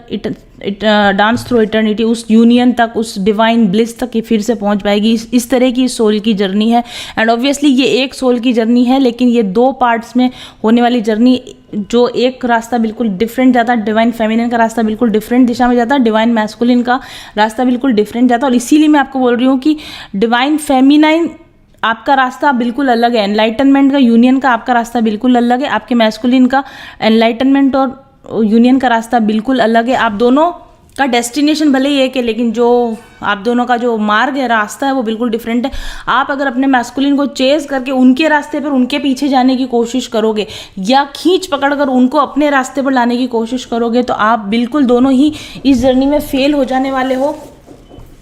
डांस थ्रू इटर्निटी, उस यूनियन तक, उस डिवाइन ब्लिस तक ये फिर से पहुंच पाएगी। इस तरह की सोल की जर्नी है। एंड ऑब्वियसली ये एक सोल की जर्नी है, लेकिन ये 2 पार्ट्स में होने वाली जर्नी, जो एक रास्ता बिल्कुल डिफरेंट जाता है, डिवाइन फेमिनिन का रास्ता बिल्कुल डिफरेंट दिशा में जाता है, डिवाइन मैस्कुलिन का रास्ता बिल्कुल डिफरेंट जाता है। और इसीलिए मैं आपको बोल रही हूँ कि डिवाइन फेमिनाइन आपका रास्ता बिल्कुल अलग है, एनलाइटनमेंट का, यूनियन का आपका रास्ता बिल्कुल अलग है, आपके मैस्कुलिन का एनलाइटनमेंट और यूनियन का रास्ता बिल्कुल अलग है। आप दोनों का डेस्टिनेशन भले ही एक है, लेकिन जो आप दोनों का जो मार्ग है, रास्ता है, वो बिल्कुल डिफरेंट है। आप अगर अपने मैस्कुलिन को चेज करके उनके रास्ते पर उनके पीछे जाने की कोशिश करोगे, या खींच पकड़ कर उनको अपने रास्ते पर लाने की कोशिश करोगे, तो आप बिल्कुल दोनों ही इस जर्नी में फेल हो जाने वाले हो।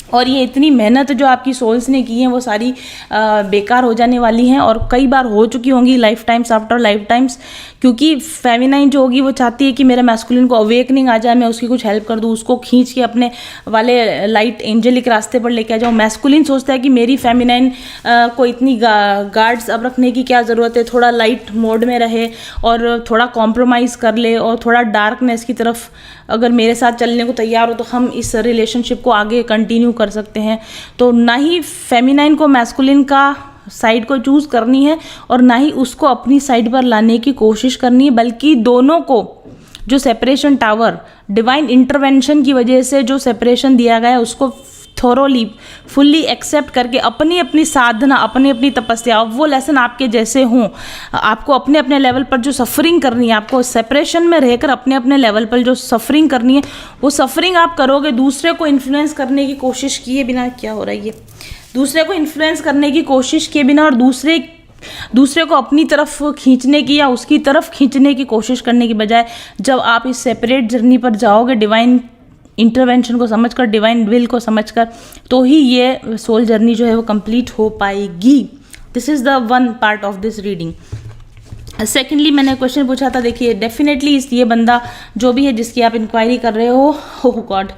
और ये इतनी मेहनत जो आपकी सोल्स ने की है वो सारी बेकार हो जाने वाली हैं, और कई बार हो चुकी होंगी life times after life times. क्योंकि फेमिनाइन जो होगी वो चाहती है कि मेरे मैस्कुलिन को अवेकनिंग आ जाए, मैं उसकी कुछ हेल्प कर दूँ, उसको खींच के अपने वाले लाइट एंजेलिक रास्ते पर लेके आ जाऊँ। मैस्कुलिन सोचता है कि मेरी फेमिनाइन को इतनी गार्ड्स अब रखने की क्या ज़रूरत है, थोड़ा लाइट मोड में रहे और थोड़ा कॉम्प्रोमाइज़ कर ले, और थोड़ा डार्कनेस की तरफ अगर मेरे साथ चलने को तैयार हो तो हम इस रिलेशनशिप को आगे कंटिन्यू कर सकते हैं। तो ना ही फेमिनाइन को मैस्कुलिन का साइड को चूज़ करनी है, और ना ही उसको अपनी साइड पर लाने की कोशिश करनी है, बल्कि दोनों को जो सेपरेशन टावर, डिवाइन इंटरवेंशन की वजह से जो सेपरेशन दिया गया है, उसको थोरोली फुल्ली एक्सेप्ट करके अपनी अपनी साधना, अपनी अपनी तपस्या, वो लेसन आपके जैसे हों, आपको अपने अपने लेवल पर जो सफरिंग करनी है, आपको सेपरेशन में रहकर अपने अपने लेवल पर जो सफरिंग करनी है, वो सफरिंग आप करोगे दूसरे को इन्फ्लुएंस करने की कोशिश किए बिना। क्या हो रहा है ये? दूसरे को इन्फ्लुएंस करने की कोशिश किए बिना और दूसरे को अपनी तरफ खींचने की या उसकी तरफ खींचने की कोशिश करने की बजाय, जब आप इस सेपरेट जर्नी पर जाओगे डिवाइन इंटरवेंशन को समझकर, डिवाइन विल को समझकर, तो ही ये सोल जर्नी जो है वो कंप्लीट हो पाएगी। This is the one part of this reading. Secondly मैंने क्वेश्चन पूछा था, देखिए डेफिनेटली ये बंदा जो भी है जिसकी आप इंक्वायरी कर रहे हो, ओह गॉड,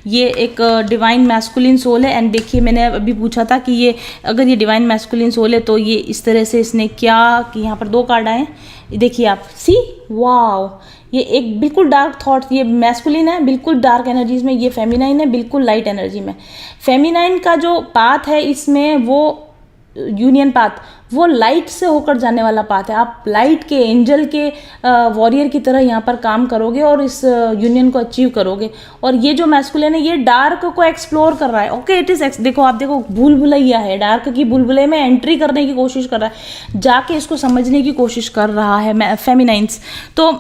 ये एक डिवाइन मैस्कुलिन सोल है। एंड देखिए मैंने अभी पूछा था कि ये अगर ये डिवाइन मैस्कुलिन सोल है तो ये इस तरह से इसने क्या कि यहाँ पर 2 कार्ड आए, देखिए आप, सी वाओ, ये एक बिल्कुल डार्क थॉट्स, ये मैस्कुलिन है बिल्कुल डार्क एनर्जीज में, ये फेमिनाइन है बिल्कुल लाइट एनर्जी में। फेमिनाइन का जो पाथ है इसमें, वो यूनियन पाथ, वो लाइट से होकर जाने वाला पाथ है। आप लाइट के, एंजल के वॉरियर की तरह यहाँ पर काम करोगे और इस यूनियन को अचीव करोगे। और ये जो मैस्कुलिन है ये डार्क को एक्सप्लोर कर रहा है। ओके, इट इज़ देखो, आप देखो भूल भुलैया है, डार्क की भूल भुलैया में एंट्री करने की कोशिश कर रहा है, जाके इसको समझने की कोशिश कर रहा है फेमिनाइंस। तो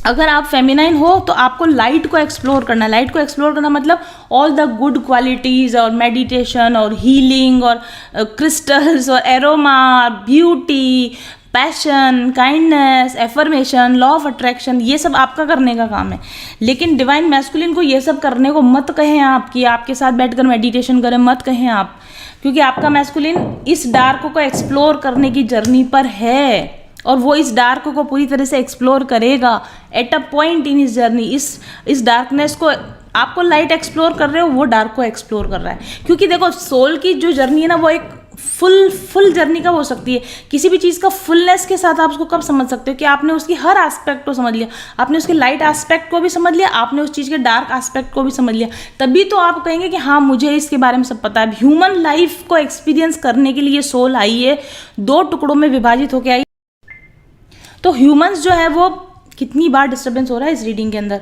अगर आप फेमिनाइन हो तो आपको लाइट को एक्सप्लोर करना है। लाइट को एक्सप्लोर करना मतलब ऑल द गुड क्वालिटीज़ और मेडिटेशन और हीलिंग और क्रिस्टल्स और aroma, beauty, passion, kindness, affirmation, law of attraction, ये सब आपका करने का काम है। लेकिन डिवाइन मैस्कुलिन को ये सब करने को मत कहें आप कि आपके साथ बैठकर मेडिटेशन करें, मत कहें आप, क्योंकि आपका मैस्कुलिन इस डार्क को एक्सप्लोर करने की जर्नी पर है और वो इस डार्क को पूरी तरह से एक्सप्लोर करेगा एट अ पॉइंट इन इस जर्नी। इस डार्कनेस को, आपको लाइट एक्सप्लोर कर रहे हो, वो डार्क को एक्सप्लोर कर रहा है। क्योंकि देखो सोल की जो जर्नी है ना, वो एक फुल जर्नी कब हो सकती है? किसी भी चीज़ का फुलनेस के साथ आप उसको कब समझ सकते हो कि आपने उसकी हर एस्पेक्ट को समझ लिया, आपने उसके लाइट एस्पेक्ट को भी समझ लिया, आपने उस चीज़ के डार्क एस्पेक्ट को भी समझ लिया, तभी तो आप कहेंगे कि हाँ मुझे इसके बारे में सब पता है। ह्यूमन लाइफ को एक्सपीरियंस करने के लिए सोल आई है, 2 टुकड़ों में विभाजित होकर आई। तो ह्यूमंस जो है वो, कितनी बार डिस्टर्बेंस हो रहा है इस रीडिंग के अंदर,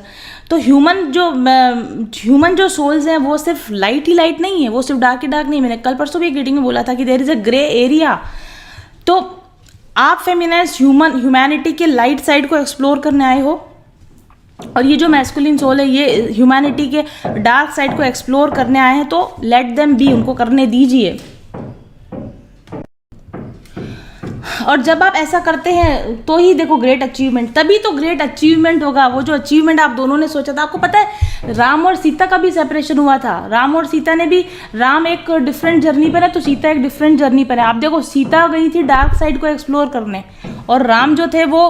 तो ह्यूमन जो सोल्स हैं वो सिर्फ लाइट ही लाइट नहीं है, वो सिर्फ डार्क ही डार्क नहीं है। मैंने कल परसों भी एक रीडिंग में बोला था कि there is a grey area. तो आप फेमिनाइज्ड ह्यूमैनिटी के लाइट साइड को एक्सप्लोर करने आए हो, और ये जो मैस्कुलिन सोल है ये ह्यूमैनिटी के डार्क साइड को एक्सप्लोर करने आए हैं। तो लेट देम बी, उनको करने दीजिए। और जब आप ऐसा करते हैं तो ही देखो ग्रेट अचीवमेंट, तभी तो ग्रेट अचीवमेंट होगा। वो जो अचीवमेंट आप दोनों ने सोचा था, आपको पता है राम और सीता का भी सेपरेशन हुआ था। राम और सीता ने भी, राम एक डिफरेंट जर्नी पर है तो सीता एक डिफरेंट जर्नी पर है। आप देखो सीता गई थी डार्क साइड को एक्सप्लोर करने, और राम जो थे वो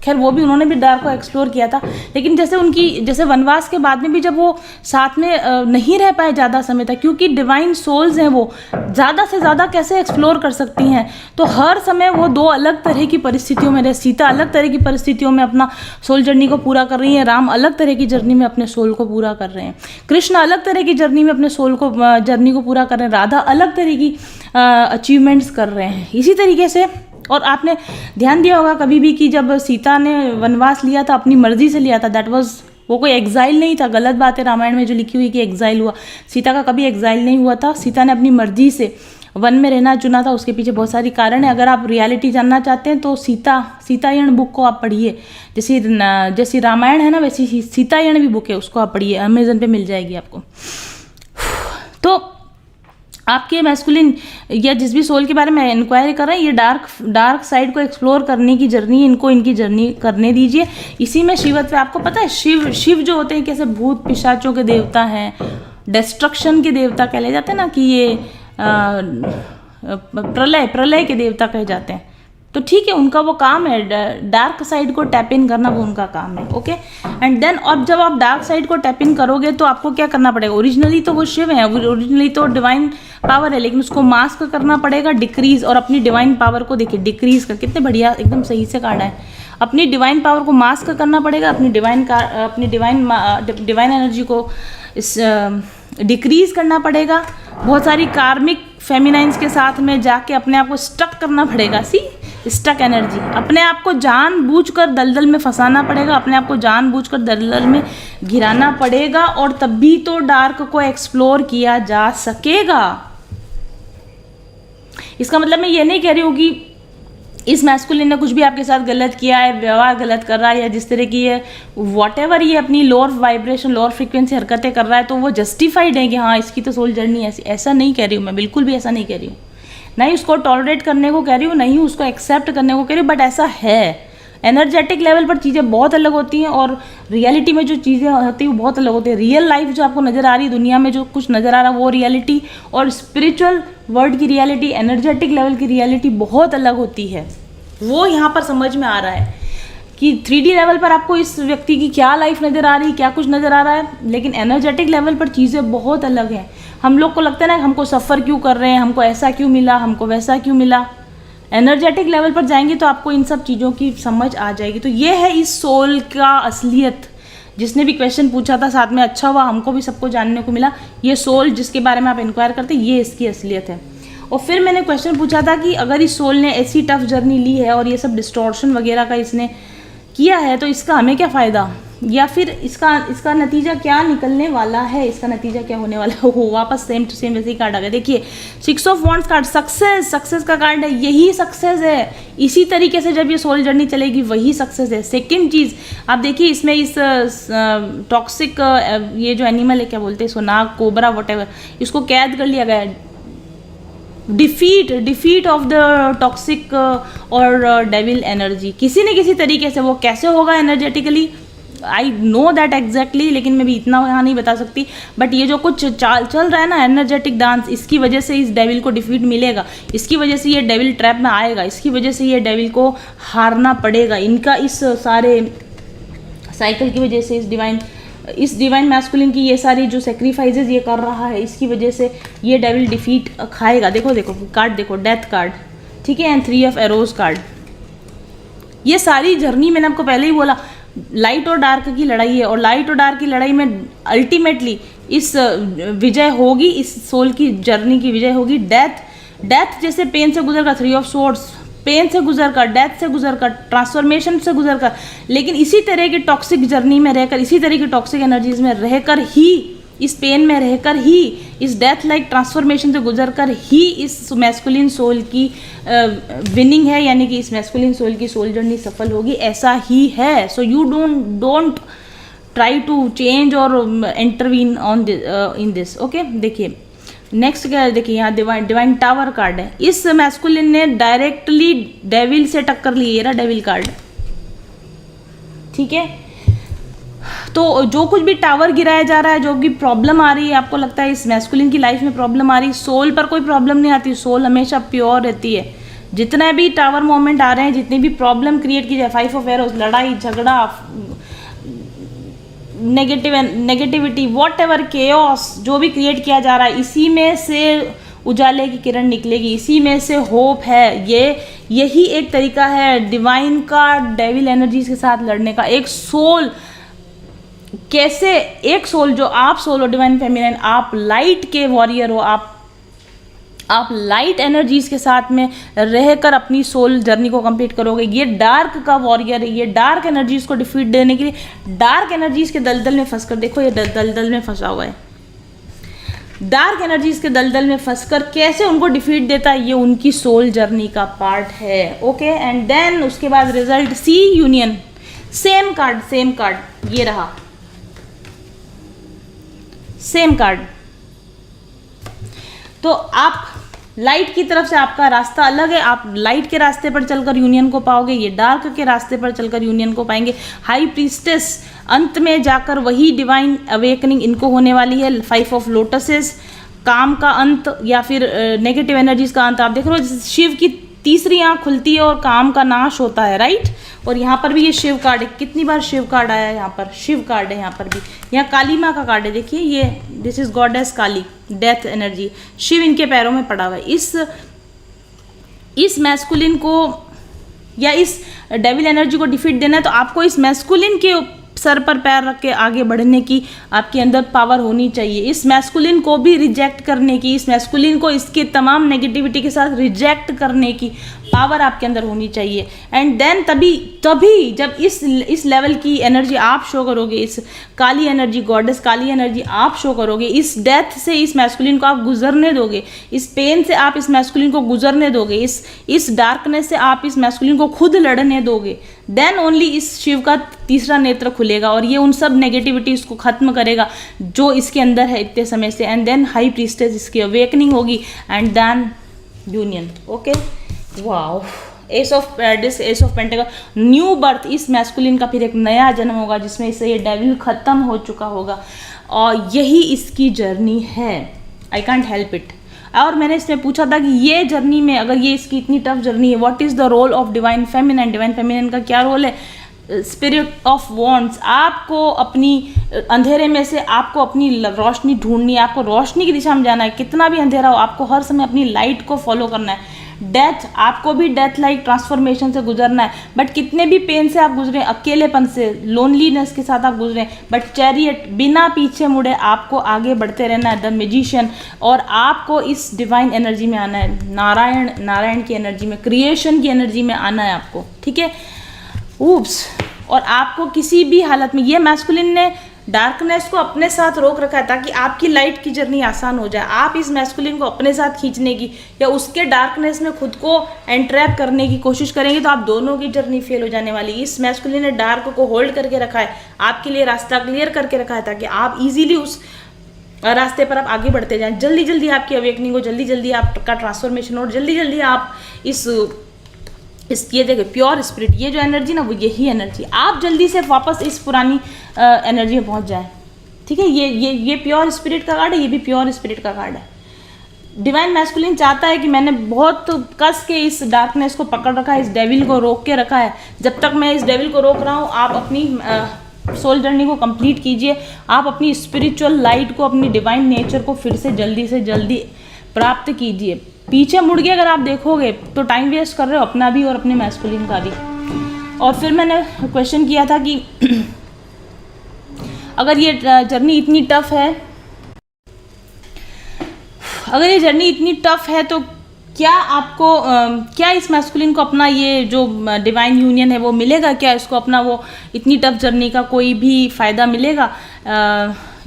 खैर वो भी उन्होंने भी डार्क को एक्सप्लोर किया था, लेकिन जैसे वनवास के बाद में भी जब वो साथ में नहीं रह पाए ज़्यादा समय तक, क्योंकि डिवाइन सोल्स हैं, वो ज़्यादा से ज़्यादा कैसे एक्सप्लोर कर सकती हैं, तो हर समय वो दो अलग तरह की परिस्थितियों में रहे। सीता अलग तरह की परिस्थितियों में अपना सोल जर्नी को पूरा कर रही है, राम अलग तरह की जर्नी में अपने सोल को पूरा कर रहे हैं, कृष्ण अलग तरह की जर्नी में अपने सोल को जर्नी को पूरा कर रहे हैं, राधा अलग तरह की अचीवमेंट्स कर रहे हैं। इसी तरीके से, और आपने ध्यान दिया होगा कभी भी कि जब सीता ने वनवास लिया था अपनी मर्जी से लिया था, दैट वाज, वो कोई एग्जाइल नहीं था। गलत बात है रामायण में जो लिखी हुई कि एग्जाइल हुआ, सीता का कभी एग्जाइल नहीं हुआ था। सीता ने अपनी मर्जी से वन में रहना चुना था, उसके पीछे बहुत सारी कारण है। अगर आप रियलिटी जानना चाहते हैं तो सीतायण बुक को आप पढ़िए, जैसी रामायण है ना वैसी सीतायण भी बुक है, उसको आप पढ़िए, अमेजन पे मिल जाएगी आपको। तो आपके मैस्कुलिन या जिस भी सोल के बारे में इंक्वायरी कर रहे हैं, ये डार्क साइड को एक्सप्लोर करने की जर्नी, इनको इनकी जर्नी करने दीजिए। इसी में शिवत्व, आपको पता है शिव जो होते हैं कैसे भूत पिशाचों के देवता हैं, डिस्ट्रक्शन के देवता कहे जाते हैं ना, कि ये प्रलय के देवता कहे जाते हैं। तो ठीक है, उनका वो काम है, डार्क साइड को टैप इन करना वो उनका काम है। ओके, एंड देन अब जब आप डार्क साइड को टैप इन करोगे तो आपको क्या करना पड़ेगा? ओरिजिनली तो वो शिव है, ओरिजिनली तो डिवाइन पावर है, लेकिन उसको मास्क करना पड़ेगा, डिक्रीज, और अपनी डिवाइन पावर को देखिए डिक्रीज कर, कितने बढ़िया एकदम सही से काटा है। अपनी डिवाइन पावर को मास्क करना पड़ेगा, अपनी डिवाइन एनर्जी को डिक्रीज करना पड़ेगा। बहुत सारी कार्मिक फेमिनाइंस के साथ में जाके अपने आप को स्टक करना पड़ेगा। स्टक एनर्जी, अपने आप को जानबूझकर दलदल में फंसाना पड़ेगा, अपने आप को जानबूझकर दलदल में गिराना पड़ेगा, और तभी तो डार्क को एक्सप्लोर किया जा सकेगा। इसका मतलब मैं ये नहीं कह रही हूँ कि इस मैस्कुलिन ने कुछ भी आपके साथ गलत किया है, व्यवहार गलत कर रहा है, या जिस तरह की ये व्हाटएवर ये अपनी लोअर वाइब्रेशन लोअर फ्रीक्वेंसी हरकतें कर रहा है तो वो जस्टिफाइड है कि हाँ इसकी तो सोल जर्नी ऐसी, ऐसा नहीं कह रही हूँ मैं, बिल्कुल भी ऐसा नहीं कह रही हूँ। नहीं उसको टॉलरेट करने को कह रही हूँ, नहीं उसको एक्सेप्ट करने को कह रही हूँ, बट ऐसा है। एनर्जेटिक लेवल पर चीज़ें बहुत अलग होती हैं और रियलिटी में जो चीज़ें होती हैं वो बहुत अलग होती है। रियल लाइफ जो आपको नज़र आ रही है, दुनिया में जो कुछ नज़र आ रहा है वो रियलिटी, और स्पिरिचुअल वर्ल्ड की रियलिटी, एनर्जेटिक लेवल की रियलिटी बहुत अलग होती है। वो यहाँ पर समझ में आ रहा है कि 3D लेवल पर आपको इस व्यक्ति की क्या लाइफ नज़र आ रही है, क्या कुछ नज़र आ रहा है, लेकिन एनर्जेटिक लेवल पर चीज़ें बहुत अलग हैं। हम लोग को लगता है ना हमको सफ़र क्यों कर रहे हैं, हमको ऐसा क्यों मिला, हमको वैसा क्यों मिला। एनर्जेटिक लेवल पर जाएंगे तो आपको इन सब चीज़ों की समझ आ जाएगी। तो ये है इस सोल का असलियत। जिसने भी क्वेश्चन पूछा था साथ में, अच्छा हुआ हमको भी सबको जानने को मिला। ये सोल जिसके बारे में आप इंक्वायर करते हैं, ये इसकी असलियत है। और फिर मैंने क्वेश्चन पूछा था कि अगर इस सोल ने ऐसी टफ जर्नी ली है और ये सब डिस्टॉर्शन वगैरह का इसने किया है तो इसका हमें क्या फ़ायदा, या फिर इसका नतीजा क्या निकलने वाला है, इसका नतीजा क्या होने वाला है। वो वापस सेम टू सेम वैसे ही कार्ड आ गया। देखिए 6 ऑफ वॉन्ड्स कार्ड, सक्सेस का कार्ड है, यही सक्सेस है। इसी तरीके से जब ये सोल जर्नी चलेगी वही सक्सेस है। सेकेंड चीज़ आप देखिए इसमें इस टॉक्सिक ये जो एनिमल है, क्या बोलते हैं इसको, नाग, कोबरा, वॉटेवर, इसको कैद कर लिया गया है। डिफीट ऑफ द टॉक्सिक और डेविल एनर्जी, किसी न किसी तरीके से। वो कैसे होगा energetically, I know that exactly, लेकिन मैं भी इतना यहाँ नहीं बता सकती। बट ये जो कुछ चल रहा है ना एनर्जेटिक डांस, इसकी वजह से इस डेविल को डिफीट मिलेगा, इसकी वजह से ये डेविल ट्रैप में आएगा, इसकी वजह से ये डेविल को हारना पड़ेगा। इनका इस सारे साइकिल की वजह से इस डिवाइन मैस्कुलिन की ये सारी जो सेक्रीफाइसेस ये कर रहा है, इसकी वजह से ये डेविल डिफीट खाएगा। देखो कार्ड देखो, डेथ कार्ड, ठीक है, एंड 3 ऑफ एरोज कार्ड। ये सारी जर्नी मैंने आपको पहले ही बोला, लाइट और डार्क की लड़ाई है, और लाइट और डार्क की लड़ाई में अल्टीमेटली इस विजय होगी, इस सोल की जर्नी की विजय होगी। डेथ जैसे पेन से गुजर कर, 3 ऑफ सोर्ड्स, पेन से गुजर कर, डेथ से गुजर कर, ट्रांसफॉर्मेशन से गुजर कर, लेकिन इसी तरह की टॉक्सिक जर्नी में रहकर, इसी तरह की टॉक्सिक एनर्जीज में रहकर ही, इस पेन में रहकर ही, इस डेथ लाइक ट्रांसफॉर्मेशन से गुजर कर ही इस मैस्कुलिन सोल की विनिंग है, यानी कि इस मैस्कुलिन सोल की सोल जर्नी सफल होगी। ऐसा ही है। So you don't try to change और intervene on in this. Okay, देखिए नेक्स्ट क्या है, देखिए यहाँ डिवाइन टावर कार्ड है। इस मैस्कुलिन ने डायरेक्टली डेविल से टक्कर ली, ये रहा डेविल कार्ड, ठीक है। तो जो कुछ भी टावर गिराया जा रहा है, जो भी प्रॉब्लम आ रही है, आपको लगता है इस मैस्कुलिन की लाइफ में प्रॉब्लम आ रही है, सोल पर कोई प्रॉब्लम नहीं आती, सोल हमेशा प्योर रहती है। जितने भी टावर मोमेंट आ रहे हैं, जितनी भी प्रॉब्लम क्रिएट की जाए, 5 ऑफ एरोज, लड़ाई झगड़ा, नेगेटिविटी, वॉट एवर केओस जो भी क्रिएट किया जा रहा है, इसी में से उजाले की किरण निकलेगी, इसी में से होप है। यही एक तरीका है डिवाइन का डेविल एनर्जीज के साथ लड़ने का। एक सोल कैसे, एक सोल जो आप सोल हो डिवाइन फेमिनिन, आप लाइट के वॉरियर हो, आप लाइट एनर्जीज के साथ में रहकर अपनी सोल जर्नी को कंप्लीट करोगे। ये डार्क का वॉरियर है, ये डार्क एनर्जीज को डिफीट देने के लिए डार्क एनर्जीज के दलदल में फंसकर, देखो ये दलदल में फंसा हुआ है, डार्क एनर्जीज के दलदल में फंसकर कैसे उनको डिफीट देता है, ये उनकी सोल जर्नी का पार्ट है। ओके, एंड देन उसके बाद रिजल्ट सी यूनियन, सेम कार्ड ये रहा, सेम कार्ड। तो आप लाइट की तरफ से आपका रास्ता अलग है, आप लाइट के रास्ते पर चलकर यूनियन को पाओगे, ये डार्क के रास्ते पर चलकर यूनियन को पाएंगे। हाई प्रीस्टेस, अंत में जाकर वही डिवाइन अवेकनिंग इनको होने वाली है। 5 ऑफ लोटसेस, काम का अंत या फिर नेगेटिव एनर्जीज का अंत। आप देख रहे हो जैसे शिव की तीसरी आंख खुलती है और काम का नाश होता है, राइट। और यहाँ पर भी ये शिव कार्ड है, कितनी बार शिव कार्ड आया है, यहाँ पर शिव कार्ड है, यहाँ पर भी, यहाँ काली माँ का कार्ड है, देखिए ये, this is goddess Kali, death energy, Shiva इनके पैरों में पड़ा हुआ है। इस मैस्कुलिन को या इस डेविल एनर्जी को डिफीट देना है, तो आपको इस मैस्कुलिन के सर पर पैर रख के आगे बढ़ने की आपके अंदर पावर होनी चाहिए। इस मैस्कुलिन को भी रिजेक्ट करने की, इस मैस्कुलिन को इसके तमाम नेगेटिविटी के साथ रिजेक्ट करने की पावर आपके अंदर होनी चाहिए। एंड देन तभी जब इस लेवल की एनर्जी आप शो करोगे, इस काली एनर्जी, गॉडेस काली एनर्जी आप शो करोगे, इस डेथ से इस मैस्कुलिन को आप गुजरने दोगे, इस पेन से आप इस मैस्कुलिन को गुजरने दोगे, इस डार्कनेस से आप इस मैस्कुलिन को खुद लड़ने दोगे, देन ओनली इस शिव का तीसरा नेत्र खुलेगा और ये उन सब नेगेटिविटीज को खत्म करेगा जो इसके अंदर है इतने समय से। एंड देन हाई प्रीस्टेस, इसकी अवेकनिंग होगी, and then union. Okay, wow, ace of pentacle, new birth, इस मैस्कुलिन का फिर एक नया जन्म होगा जिसमें इससे ये डेविल खत्म हो चुका होगा, और यही इसकी जर्नी है। I can't help it. और मैंने इसमें पूछा था कि ये जर्नी में, अगर ये इसकी इतनी टफ जर्नी है, what is the role of divine feminine, divine feminine का क्या रोल है। स्पिरिट ऑफ वॉन्ट्स, आपको अपनी अंधेरे में से आपको अपनी रोशनी ढूंढनी है, आपको रोशनी की दिशा में जाना है, कितना भी अंधेरा हो आपको हर समय अपनी लाइट को फॉलो करना है। डेथ, आपको भी डेथ लाइक ट्रांसफॉर्मेशन से गुजरना है, बट कितने भी पेन से आप गुजरे, अकेलेपन से, लोनलीनेस के साथ आप गुजरे, बट चैरियट, बिना पीछे मुड़े आपको आगे बढ़ते रहना है, द मैजिशियन, और आपको इस डिवाइन एनर्जी में आना है, नारायण की एनर्जी में, क्रिएशन की एनर्जी में आना है आपको, ठीक है। ऊप्स, और आपको किसी भी हालत में, ये मैस्कुलिन ने डार्कनेस को अपने साथ रोक रखा है ताकि आपकी लाइट की जर्नी आसान हो जाए। आप इस मैस्कुलिन को अपने साथ खींचने की या उसके डार्कनेस में खुद को एंट्रैप करने की कोशिश करेंगे तो आप दोनों की जर्नी फेल हो जाने वाली। इस मैस्कुलिन ने डार्क को होल्ड करके रखा है, आपके लिए रास्ता क्लियर करके रखा है ताकि आप इजीली उस रास्ते पर आप आगे बढ़ते जाएं। जल्दी जल्दी आपकी अवेकनिंग हो, जल्दी जल्दी आपका ट्रांसफॉर्मेशन हो, जल्दी जल्दी आप ये देखिए प्योर स्पिरिट, ये जो एनर्जी ना, वो यही एनर्जी, आप जल्दी से वापस इस पुरानी एनर्जी में पहुंच जाए, ठीक है। ये प्योर स्पिरिट का कार्ड है, ये भी प्योर स्पिरिट का कार्ड है। डिवाइन मैस्कुलिन चाहता है कि मैंने बहुत कस के इस डार्कनेस को पकड़ रखा है, इस डेविल को रोक के रखा है, जब तक मैं इस डेविल को रोक रहा हूँ आप अपनी सोल जर्नी को कंप्लीट कीजिए, आप अपनी स्पिरिचुअल लाइट को, अपनी डिवाइन नेचर को फिर से जल्दी प्राप्त कीजिए। पीछे मुड़ के अगर आप देखोगे तो टाइम वेस्ट कर रहे हो अपना भी और अपने मैस्कुलिन का भी। और फिर मैंने क्वेश्चन किया था कि अगर ये जर्नी इतनी टफ है, अगर ये जर्नी इतनी टफ है तो क्या आपको क्या इस मैस्कुलिन को अपना ये जो डिवाइन यूनियन है वो मिलेगा, क्या इसको अपना वो इतनी टफ जर्नी का कोई भी फ़ायदा मिलेगा।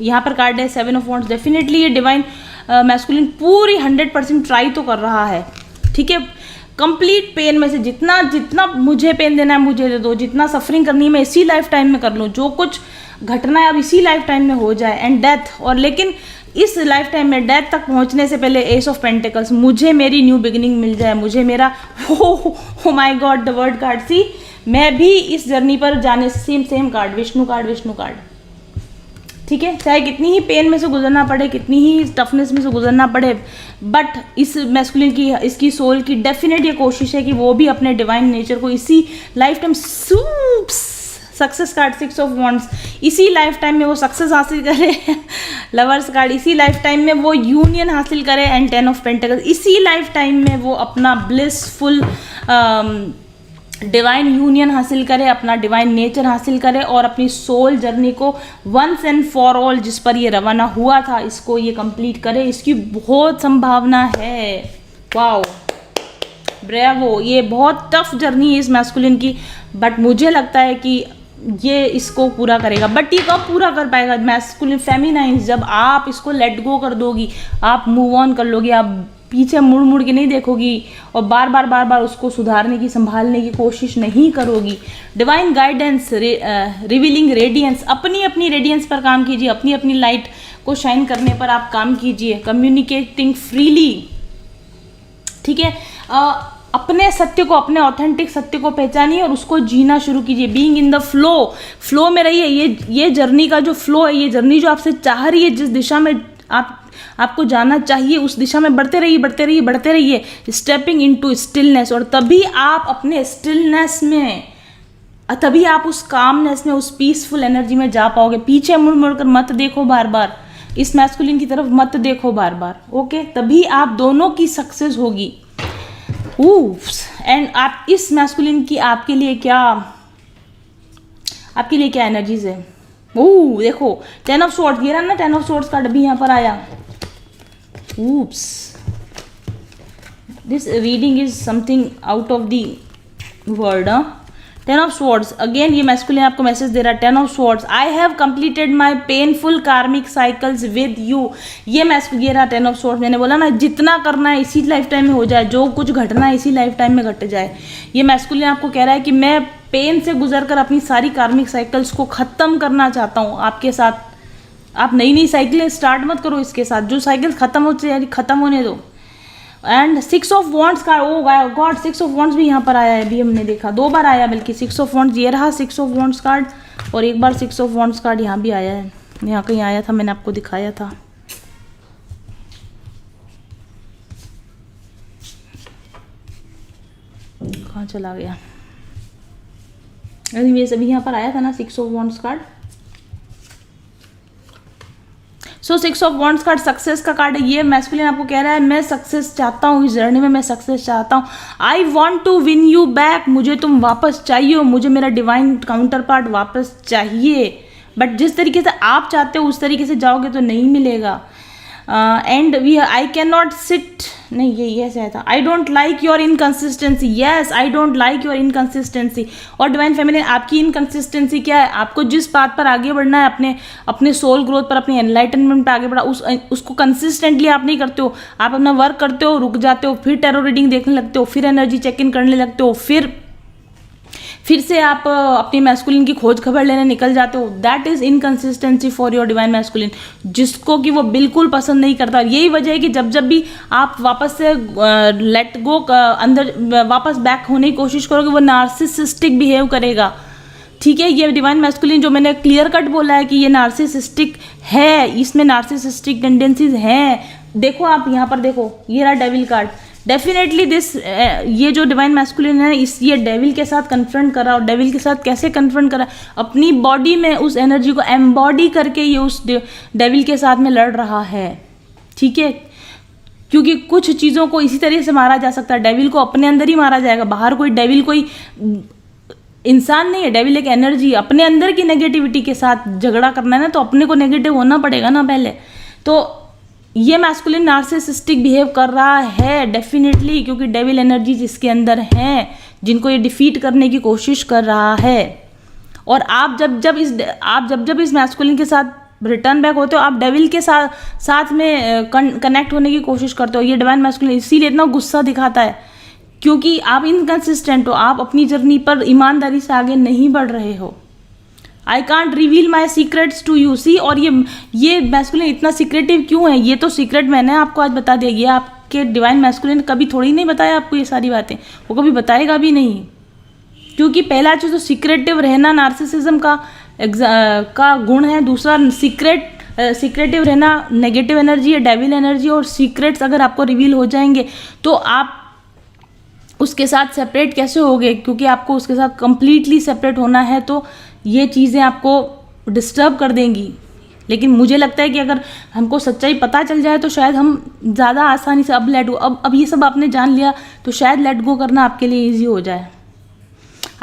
यहाँ पर कार्ड है 7 ऑफ वॉन्ड्स। डेफिनेटली ये डिवाइन मैस्कुलिन पूरी 100% ट्राई तो कर रहा है, ठीक है। कंप्लीट पेन में से जितना मुझे पेन देना है मुझे दे दो, जितना सफरिंग करनी है मैं इसी लाइफ टाइम में कर लूँ, जो कुछ घटना है अब इसी लाइफ टाइम में हो जाए, एंड डेथ। और लेकिन इस लाइफ टाइम में डेथ तक पहुंचने से पहले एस ऑफ पेंटिकल्स, मुझे मेरी न्यू बिगिनिंग मिल जाए, मुझे मेरा हो my god, the word card, see मैं भी इस जर्नी पर जाने, सेम कार्ड, विष्णु कार्ड, ठीक है। चाहे कितनी ही पेन में से गुजरना पड़े, कितनी ही टफनेस में से गुजरना पड़े, बट इस मैस्कुलिन की, इसकी सोल की डेफिनेट ये कोशिश है कि वो भी अपने डिवाइन नेचर को इसी life time, success card, 6 of wands, इसी लाइफ टाइम में वो सक्सेस हासिल करे। लवर्स कार्ड, इसी लाइफ टाइम में वो यूनियन हासिल करे। एंड 10 ऑफ पेंटिकल्स, इसी लाइफ टाइम में वो अपना ब्लिसफुल डिवाइन यूनियन हासिल करे, अपना डिवाइन नेचर हासिल करे और अपनी सोल जर्नी को वंस एंड फॉर ऑल जिस पर ये रवाना हुआ था, इसको ये कंप्लीट करे। इसकी बहुत संभावना है। वाओ, ब्रेवो, ये बहुत टफ जर्नी है इस मैस्कुलिन की, बट मुझे लगता है कि ये इसको पूरा करेगा। बट ये कब पूरा कर पाएगा? मैस्कुलिन, फेमिनाइन, जब आप इसको लेट गो कर दोगी, आप मूव ऑन कर लोगी, आप पीछे मुड़ के नहीं देखोगी और बार बार उसको सुधारने की, संभालने की कोशिश नहीं करोगी। डिवाइन गाइडेंस, रिवीलिंग रेडियंस, अपनी रेडियंस पर काम कीजिए, अपनी लाइट को शाइन करने पर आप काम कीजिए। कम्युनिकेटिंग फ्रीली, ठीक है। अपने सत्य को, अपने ऑथेंटिक सत्य को पहचानिए और उसको जीना शुरू कीजिए। बीइंग इन द फ्लो में रहिए। ये जर्नी का जो फ्लो है, ये जर्नी जो आपसे चाह रही है, जिस दिशा में आपको जाना चाहिए, उस दिशा में बढ़ते रहिए। स्टेपिंग इनटू स्टिलनेस, और तभी आप अपने स्टिलनेस में, तभी आप उस कामनेस में, उस पीसफुल एनर्जी में जा पाओगे। पीछे मुड़ कर मत देखो बार, इस मैस्कुलिन की तरफ मत देखो बार, ओके। तभी आप दोनों की सक्सेस होगी। एंड आप इस मैस्कुलिन की आपके लिए क्या एनर्जीज है। देखो 10 ऑफ स्वॉर्ड्स, ये रहा ना 10 ऑफ स्वॉर्ड्स कार्ड भी यहाँ पर आया। This reading is something out of the world. 10 of swords, again ये मैस्कुलिन आपको मैसेज दे रहा है। 10 of swords, I have completed my painful कार्मिक साइकिल्स विद यू। ये ये रहा 10 ऑफ स्वॉर्ड्स। मैंने बोला ना, जितना करना है इसी लाइफ टाइम में हो जाए, जो कुछ घटना है इसी लाइफ टाइम में घट जाए। ये मैस्कुलिन आपको कह रहा है कि मैं पेन से गुजर कर अपनी सारी कार्मिक साइकिल्स को ख़त्म करना चाहता हूँ आपके साथ। आप नई साइकिलें स्टार्ट मत करो इसके साथ, जो साइकिल ख़त्म होने दो। एंड 6 ऑफ वॉन्ड्स का, ओ गॉड, 6 ऑफ वॉन्ड्स भी यहाँ पर आया है, अभी हमने देखा 2 बार आया, बल्कि 6 ऑफ वॉन्ड्स, ये रहा 6 ऑफ वॉन्ड्स कार्ड, और एक बार 6 ऑफ वॉन्ड्स कार्ड यहाँ भी आया है। यहाँ कहीं आया था, मैंने आपको दिखाया था। कहाँ चला गया? ये सभी यहाँ पर आया था ना 6 of wands card. So 6 of wands card success का कार्ड है। ये मैस्कुलिन आपको कह रहा है, मैं सक्सेस चाहता हूँ, इस जर्नी में मैं सक्सेस चाहता हूँ। I want to win you back, मुझे तुम वापस चाहिए हो, मुझे मेरा डिवाइन काउंटर पार्ट वापस चाहिए। बट जिस तरीके से आप चाहते हो उस तरीके से जाओगे तो नहीं मिलेगा। And I can not sit, नहीं ये ऐसा था, I don't like your inconsistency. Yes, I don't like your inconsistency. और डिवाइन फेमिनिन, आपकी इनकन्सिस्टेंसी क्या है? आपको जिस बात पर आगे बढ़ना है, अपने सोल ग्रोथ पर, अपने एनलाइटनमेंट पर आगे बढ़ा, उसको कंसिस्टेंटली आप नहीं करते हो। आप अपना वर्क करते हो, रुक जाते हो, फिर टैरो रीडिंग देखने लगते हो, फिर एनर्जी चेक इन करने लगते हो, फिर से आप अपनी मैस्कुलिन की खोज खबर लेने निकल जाते हो। That is inconsistency for your divine masculine, जिसको कि वो बिल्कुल पसंद नहीं करता। यही वजह है कि जब भी आप वापस से लेट गो, अंदर वापस बैक होने की कोशिश करोगे, वो नार्सिसिस्टिक बिहेव करेगा। ठीक है, ये डिवाइन मैस्कुलिन जो मैंने क्लियर कट बोला है कि ये नार्सिसिस्टिक है, इसमें नार्सिसिस्टिक टेंडेंसीज हैं। देखो आप यहाँ पर देखो, ये रहा डेविल कार्ड। डेफिनेटली ये जो डिवाइन मैस्कुलिन है, ये डेविल के साथ कन्फ्रंट करा। और डेविल के साथ कैसे कन्फ्रंट करा? अपनी बॉडी में उस एनर्जी को एम्बॉडी करके ये उस डेविल के साथ में लड़ रहा है। ठीक है, क्योंकि कुछ चीज़ों को इसी तरह से मारा जा सकता है। डेविल को अपने अंदर ही मारा जाएगा, बाहर कोई डेविल कोई इंसान नहीं है, डेविल एक एनर्जी। अपने अंदर की नेगेटिविटी के साथ झगड़ा करना है ना, तो अपने को नेगेटिव होना पड़ेगा ना पहले। तो ये मैस्कुलिन नार्सिसिस्टिक बिहेव कर रहा है डेफिनेटली, क्योंकि डेविल एनर्जी जिसके अंदर हैं, जिनको ये डिफीट करने की कोशिश कर रहा है। और आप जब इस मैस्कुलिन के साथ रिटर्न बैक होते हो, आप डेविल के साथ में कनेक्ट होने की कोशिश करते हो। ये डिवाइन मैस्कुलिन इसीलिए इतना गुस्सा दिखाता है, क्योंकि आप इनकंसिस्टेंट हो, आप अपनी जर्नी पर ईमानदारी से आगे नहीं बढ़ रहे हो। I can't reveal my secrets to you. See, और ये मैस्कुलिन इतना सीक्रेटिव क्यों है? ये तो सीक्रेट मैंने आपको आज बता दिया। ये आपके डिवाइन मैस्कुलिन कभी थोड़ी नहीं बताया आपको ये सारी बातें, वो कभी बताएगा भी नहीं, क्योंकि पहला चीज़ तो सीक्रेटिव रहना नार्सिसिज्म का गुण है। दूसरा सीक्रेटिव रहना नेगेटिव एनर्जी है, डेविल एनर्जी। और सीक्रेट्स अगर आपको रिवील हो जाएंगे तो आप उसके साथ सेपरेट कैसे होगे, क्योंकि आपको उसके साथ कंप्लीटली सेपरेट होना है, तो ये चीज़ें आपको डिस्टर्ब कर देंगी। लेकिन मुझे लगता है कि अगर हमको सच्चाई पता चल जाए तो शायद हम ज़्यादा आसानी से अब ये सब आपने जान लिया तो शायद लेट गो करना आपके लिए ईजी हो जाए।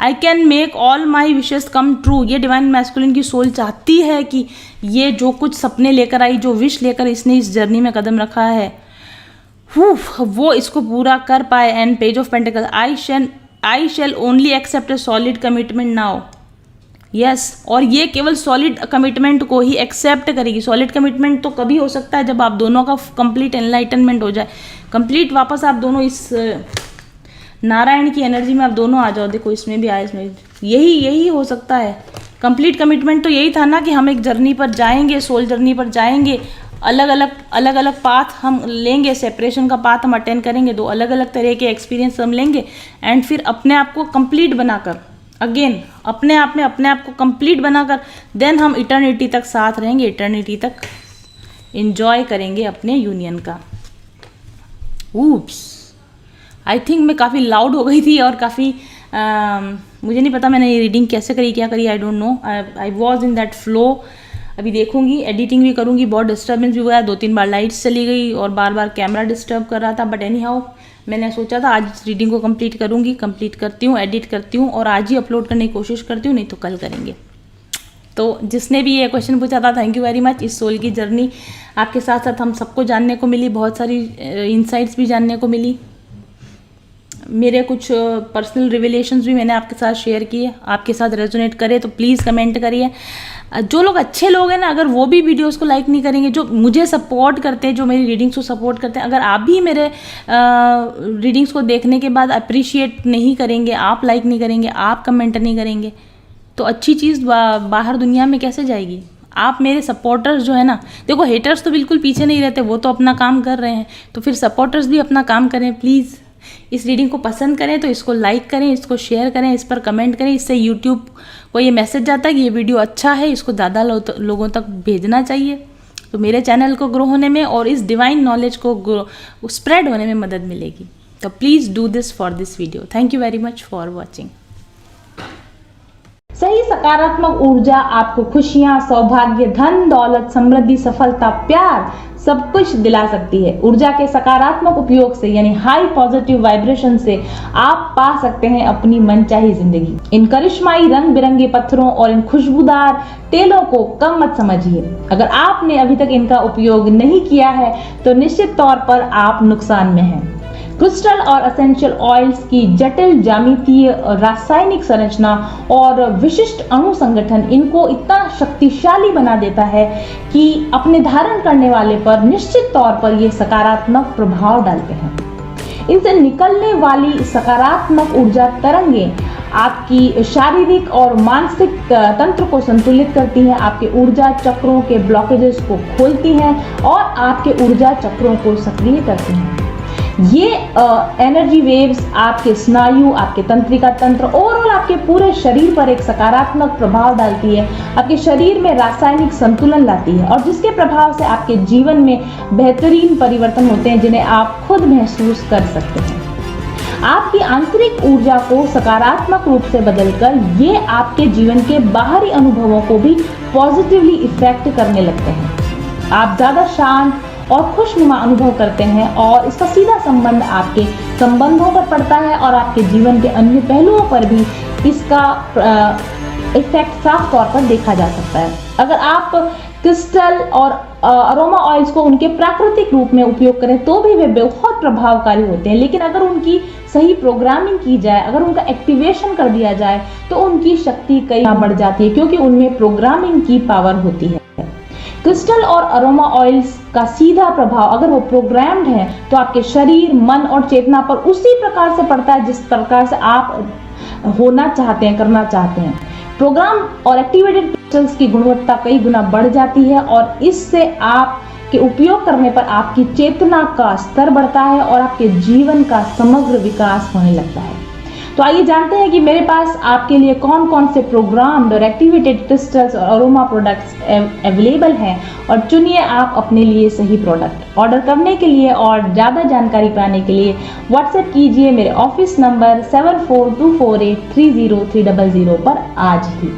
I can make all my wishes come true. ये डिवाइन मैस्कुलिन की सोल चाहती है कि ये जो कुछ सपने लेकर आई, जो विश लेकर इसने इस जर्नी में कदम रखा है, वो इसको पूरा कर पाए। And page of pentacle, I shall only accept a solid commitment now. Yes, और ये केवल सॉलिड कमिटमेंट को ही एक्सेप्ट करेगी। सॉलिड कमिटमेंट तो कभी हो सकता है जब आप दोनों का कंप्लीट एनलाइटनमेंट हो जाए, कंप्लीट वापस आप दोनों इस नारायण की एनर्जी में आप दोनों आ जाओ। देखो इसमें भी आए, इसमें यही हो सकता है। कंप्लीट कमिटमेंट तो यही था ना कि हम एक जर्नी पर जाएंगे, सोल जर्नी पर जाएंगे, अलग अलग पाथ हम लेंगे, सेपरेशन का पाथ हम अटेंड करेंगे, दो अलग अलग तरह के एक्सपीरियंस हम लेंगे, एंड फिर अपने आप को कंप्लीट बनाकर, अगेन अपने आप में अपने आप को कंप्लीट बनाकर, देन हम इटर्निटी तक साथ रहेंगे, इटर्निटी तक एंजॉय करेंगे अपने यूनियन का। ऊप्स, आई थिंक मैं काफ़ी लाउड हो गई थी और काफ़ी मुझे नहीं पता मैंने ये रीडिंग कैसे करी, क्या करी, I don't know. I was in that flow. अभी देखूंगी, एडिटिंग भी करूंगी, बहुत डिस्टर्बेंस भी हुआ, 2-3 बार लाइट्स चली गई और बार बार कैमरा डिस्टर्ब कर रहा था। बट एनी हाउ मैंने सोचा था आज इस रीडिंग को कंप्लीट करूंगी, कंप्लीट करती हूँ, एडिट करती हूँ और आज ही अपलोड करने की कोशिश करती हूँ, नहीं तो कल करेंगे। तो जिसने भी ये क्वेश्चन पूछा था, थैंक यू वेरी मच। इस सोल की जर्नी आपके साथ साथ हम सबको जानने को मिली, बहुत सारी इंसाइट्स भी जानने को मिली। मेरे कुछ पर्सनल रिविलेशंस भी मैंने आपके साथ शेयर किए, आपके साथ रेजोनेट करे तो प्लीज़ कमेंट करिए। जो लोग अच्छे लोग हैं ना, अगर वो भी वीडियोस को लाइक नहीं करेंगे, जो मुझे सपोर्ट करते हैं, जो मेरी रीडिंग्स को सपोर्ट करते हैं, अगर आप भी मेरे रीडिंग्स को देखने के बाद अप्रिशिएट नहीं करेंगे, आप लाइक नहीं करेंगे, आप कमेंट नहीं करेंगे, तो अच्छी चीज़ बाहर दुनिया में कैसे जाएगी। आप मेरे सपोर्टर्स जो है ना, देखो हेटर्स तो बिल्कुल पीछे नहीं रहते, वो तो अपना काम कर रहे हैं, तो फिर सपोर्टर्स भी अपना काम करें प्लीज़। इस रीडिंग को पसंद करें तो इसको लाइक करें, इसको शेयर करें, इस पर कमेंट करें। इससे यूट्यूब को ये मैसेज जाता है कि ये वीडियो अच्छा है, इसको ज़्यादा लोगों तक भेजना चाहिए, तो मेरे चैनल को ग्रो होने में और इस डिवाइन नॉलेज को स्प्रेड होने में मदद मिलेगी। तो please do this for this video. Thank you very much for watching.
सही सकारात्मक ऊर्जा आपको खुशियां, सौभाग्य, धन, दौलत, समृद्धि, सफलता, प्यार सब कुछ दिला सकती है। ऊर्जा के सकारात्मक उपयोग से यानी हाई पॉजिटिव वाइब्रेशन से आप पा सकते हैं अपनी मनचाही जिंदगी। इन करिश्माई रंग बिरंगे पत्थरों और इन खुशबूदार तेलों को कम मत समझिए। अगर आपने अभी तक इनका उपयोग नहीं किया है तो निश्चित तौर पर आप नुकसान में हैं। क्रिस्टल और एसेंशियल ऑयल्स की जटिल ज्यामितीय, रासायनिक संरचना और विशिष्ट अणु संगठन इनको इतना शक्तिशाली बना देता है कि अपने धारण करने वाले पर निश्चित तौर पर ये सकारात्मक प्रभाव डालते हैं। इनसे निकलने वाली सकारात्मक ऊर्जा तरंगें आपकी शारीरिक और मानसिक तंत्र को संतुलित करती हैं, आपके ऊर्जा चक्रों के ब्लॉकेजेस को खोलती हैं और आपके ऊर्जा चक्रों को सक्रिय करती हैं। ये एनर्जी वेव्स आपके स्नायु, आपके तंत्रिका तंत्र, ओवरऑल आपके पूरे शरीर पर एक सकारात्मक प्रभाव डालती है, आपके शरीर में रासायनिक संतुलन लाती है और जिसके प्रभाव से आपके जीवन में बेहतरीन परिवर्तन होते हैं जिन्हें आप खुद महसूस कर सकते हैं। आपकी आंतरिक ऊर्जा को सकारात्मक रूप से बदलकर ये आपके जीवन के बाहरी अनुभवों को भी पॉजिटिवली इफेक्ट करने लगते हैं। आप ज्यादा शांत और खुशनुमा अनुभव करते हैं और इसका सीधा संबंध आपके संबंधों पर पड़ता है और आपके जीवन के अन्य पहलुओं पर भी इसका इफेक्ट साफ तौर पर देखा जा सकता है। अगर आप क्रिस्टल और अरोमा ऑयल्स को उनके प्राकृतिक रूप में उपयोग करें तो भी वे बहुत प्रभावकारी होते हैं, लेकिन अगर उनकी सही प्रोग्रामिंग की जाए, अगर उनका एक्टिवेशन कर दिया जाए तो उनकी शक्ति कई गुना बढ़ जाती है क्योंकि उनमें प्रोग्रामिंग की पावर होती है। क्रिस्टल और अरोमा ऑयल्स का सीधा प्रभाव अगर वो प्रोग्राम्ड है तो आपके शरीर, मन और चेतना पर उसी प्रकार से पड़ता है जिस प्रकार से आप होना चाहते हैं, करना चाहते हैं। प्रोग्राम और एक्टिवेटेड क्रिस्टल्स की गुणवत्ता कई गुना बढ़ जाती है और इससे आप के उपयोग करने पर आपकी चेतना का स्तर बढ़ता है और आपके जीवन का समग्र विकास होने लगता है। तो आइए जानते हैं कि मेरे पास आपके लिए कौन कौन से प्रोग्राम्ड और एक्टिवेटेड क्रिस्टल्स और अरोमा प्रोडक्ट्स अवेलेबल हैं और चुनिए आप अपने लिए सही प्रोडक्ट। ऑर्डर करने के लिए और ज़्यादा जानकारी पाने के लिए व्हाट्सएप कीजिए मेरे ऑफिस नंबर 7424830300 पर आज ही।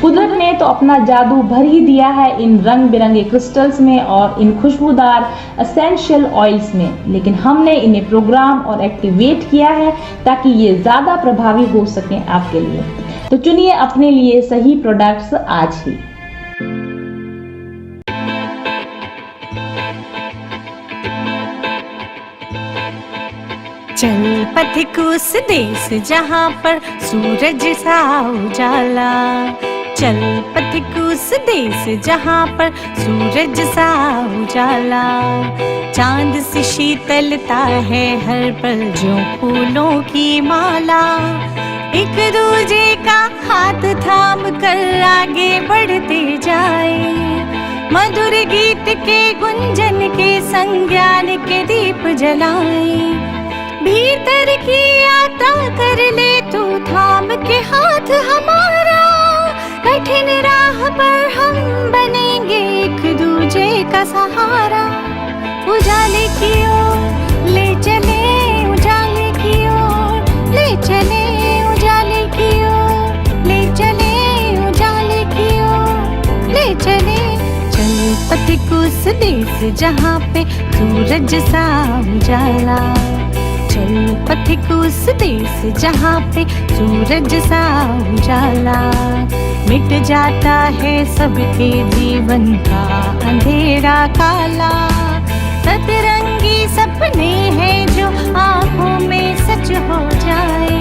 कुदरत ने तो अपना जादू भर ही दिया है इन रंग बिरंगे क्रिस्टल्स में और इन खुशबूदार एसेंशियल ऑयल्स में, लेकिन हमने इन्हें प्रोग्राम और एक्टिवेट किया है ताकि ये ज़्यादा प्रभावी हो सकें आपके लिए। तो चुनिए अपने लिए सही प्रोडक्ट्स आज ही।
चल पथिक उस देश जहाँ पर सूरज सा उजाला, चल पथिक उस देश जहाँ पर सूरज सा उजाला, चांद सी शीतलता है हर पल जो फूलों की माला, एक दूजे का हाथ थाम कर आगे बढ़ते जाए, मधुर गीत के गुंजन के संग ज्ञान के दीप जलाए, भीतर की यात्रा कर ले तू थाम के हाथ हमारा, कठिन राह पर हम बनेंगे एक दूजे का सहारा, उजाले की ओर ले चले, उजाले की ओर ले चले, उजाले की ओर ले चले, उजाले की ओर ले चले, चल पथिक उस देश जहाँ पे सूरज सा उजाला, चल पथिक उस देश जहाँ पे सूरज सा उजाला, मिट जाता है सबके जीवन का अंधेरा काला, सतरंगी सपने हैं जो आँखों में सच हो जाए,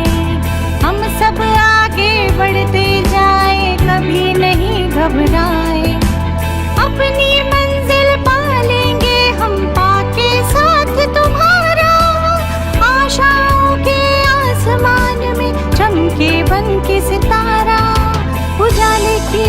हम सब आगे बढ़ते जाए कभी नहीं घबराए, अपनी मंजिल पा लेंगे हम पाके साथ तुम्हारा, आशाओं के आसमान में चमके बन के सितारा, उजाले की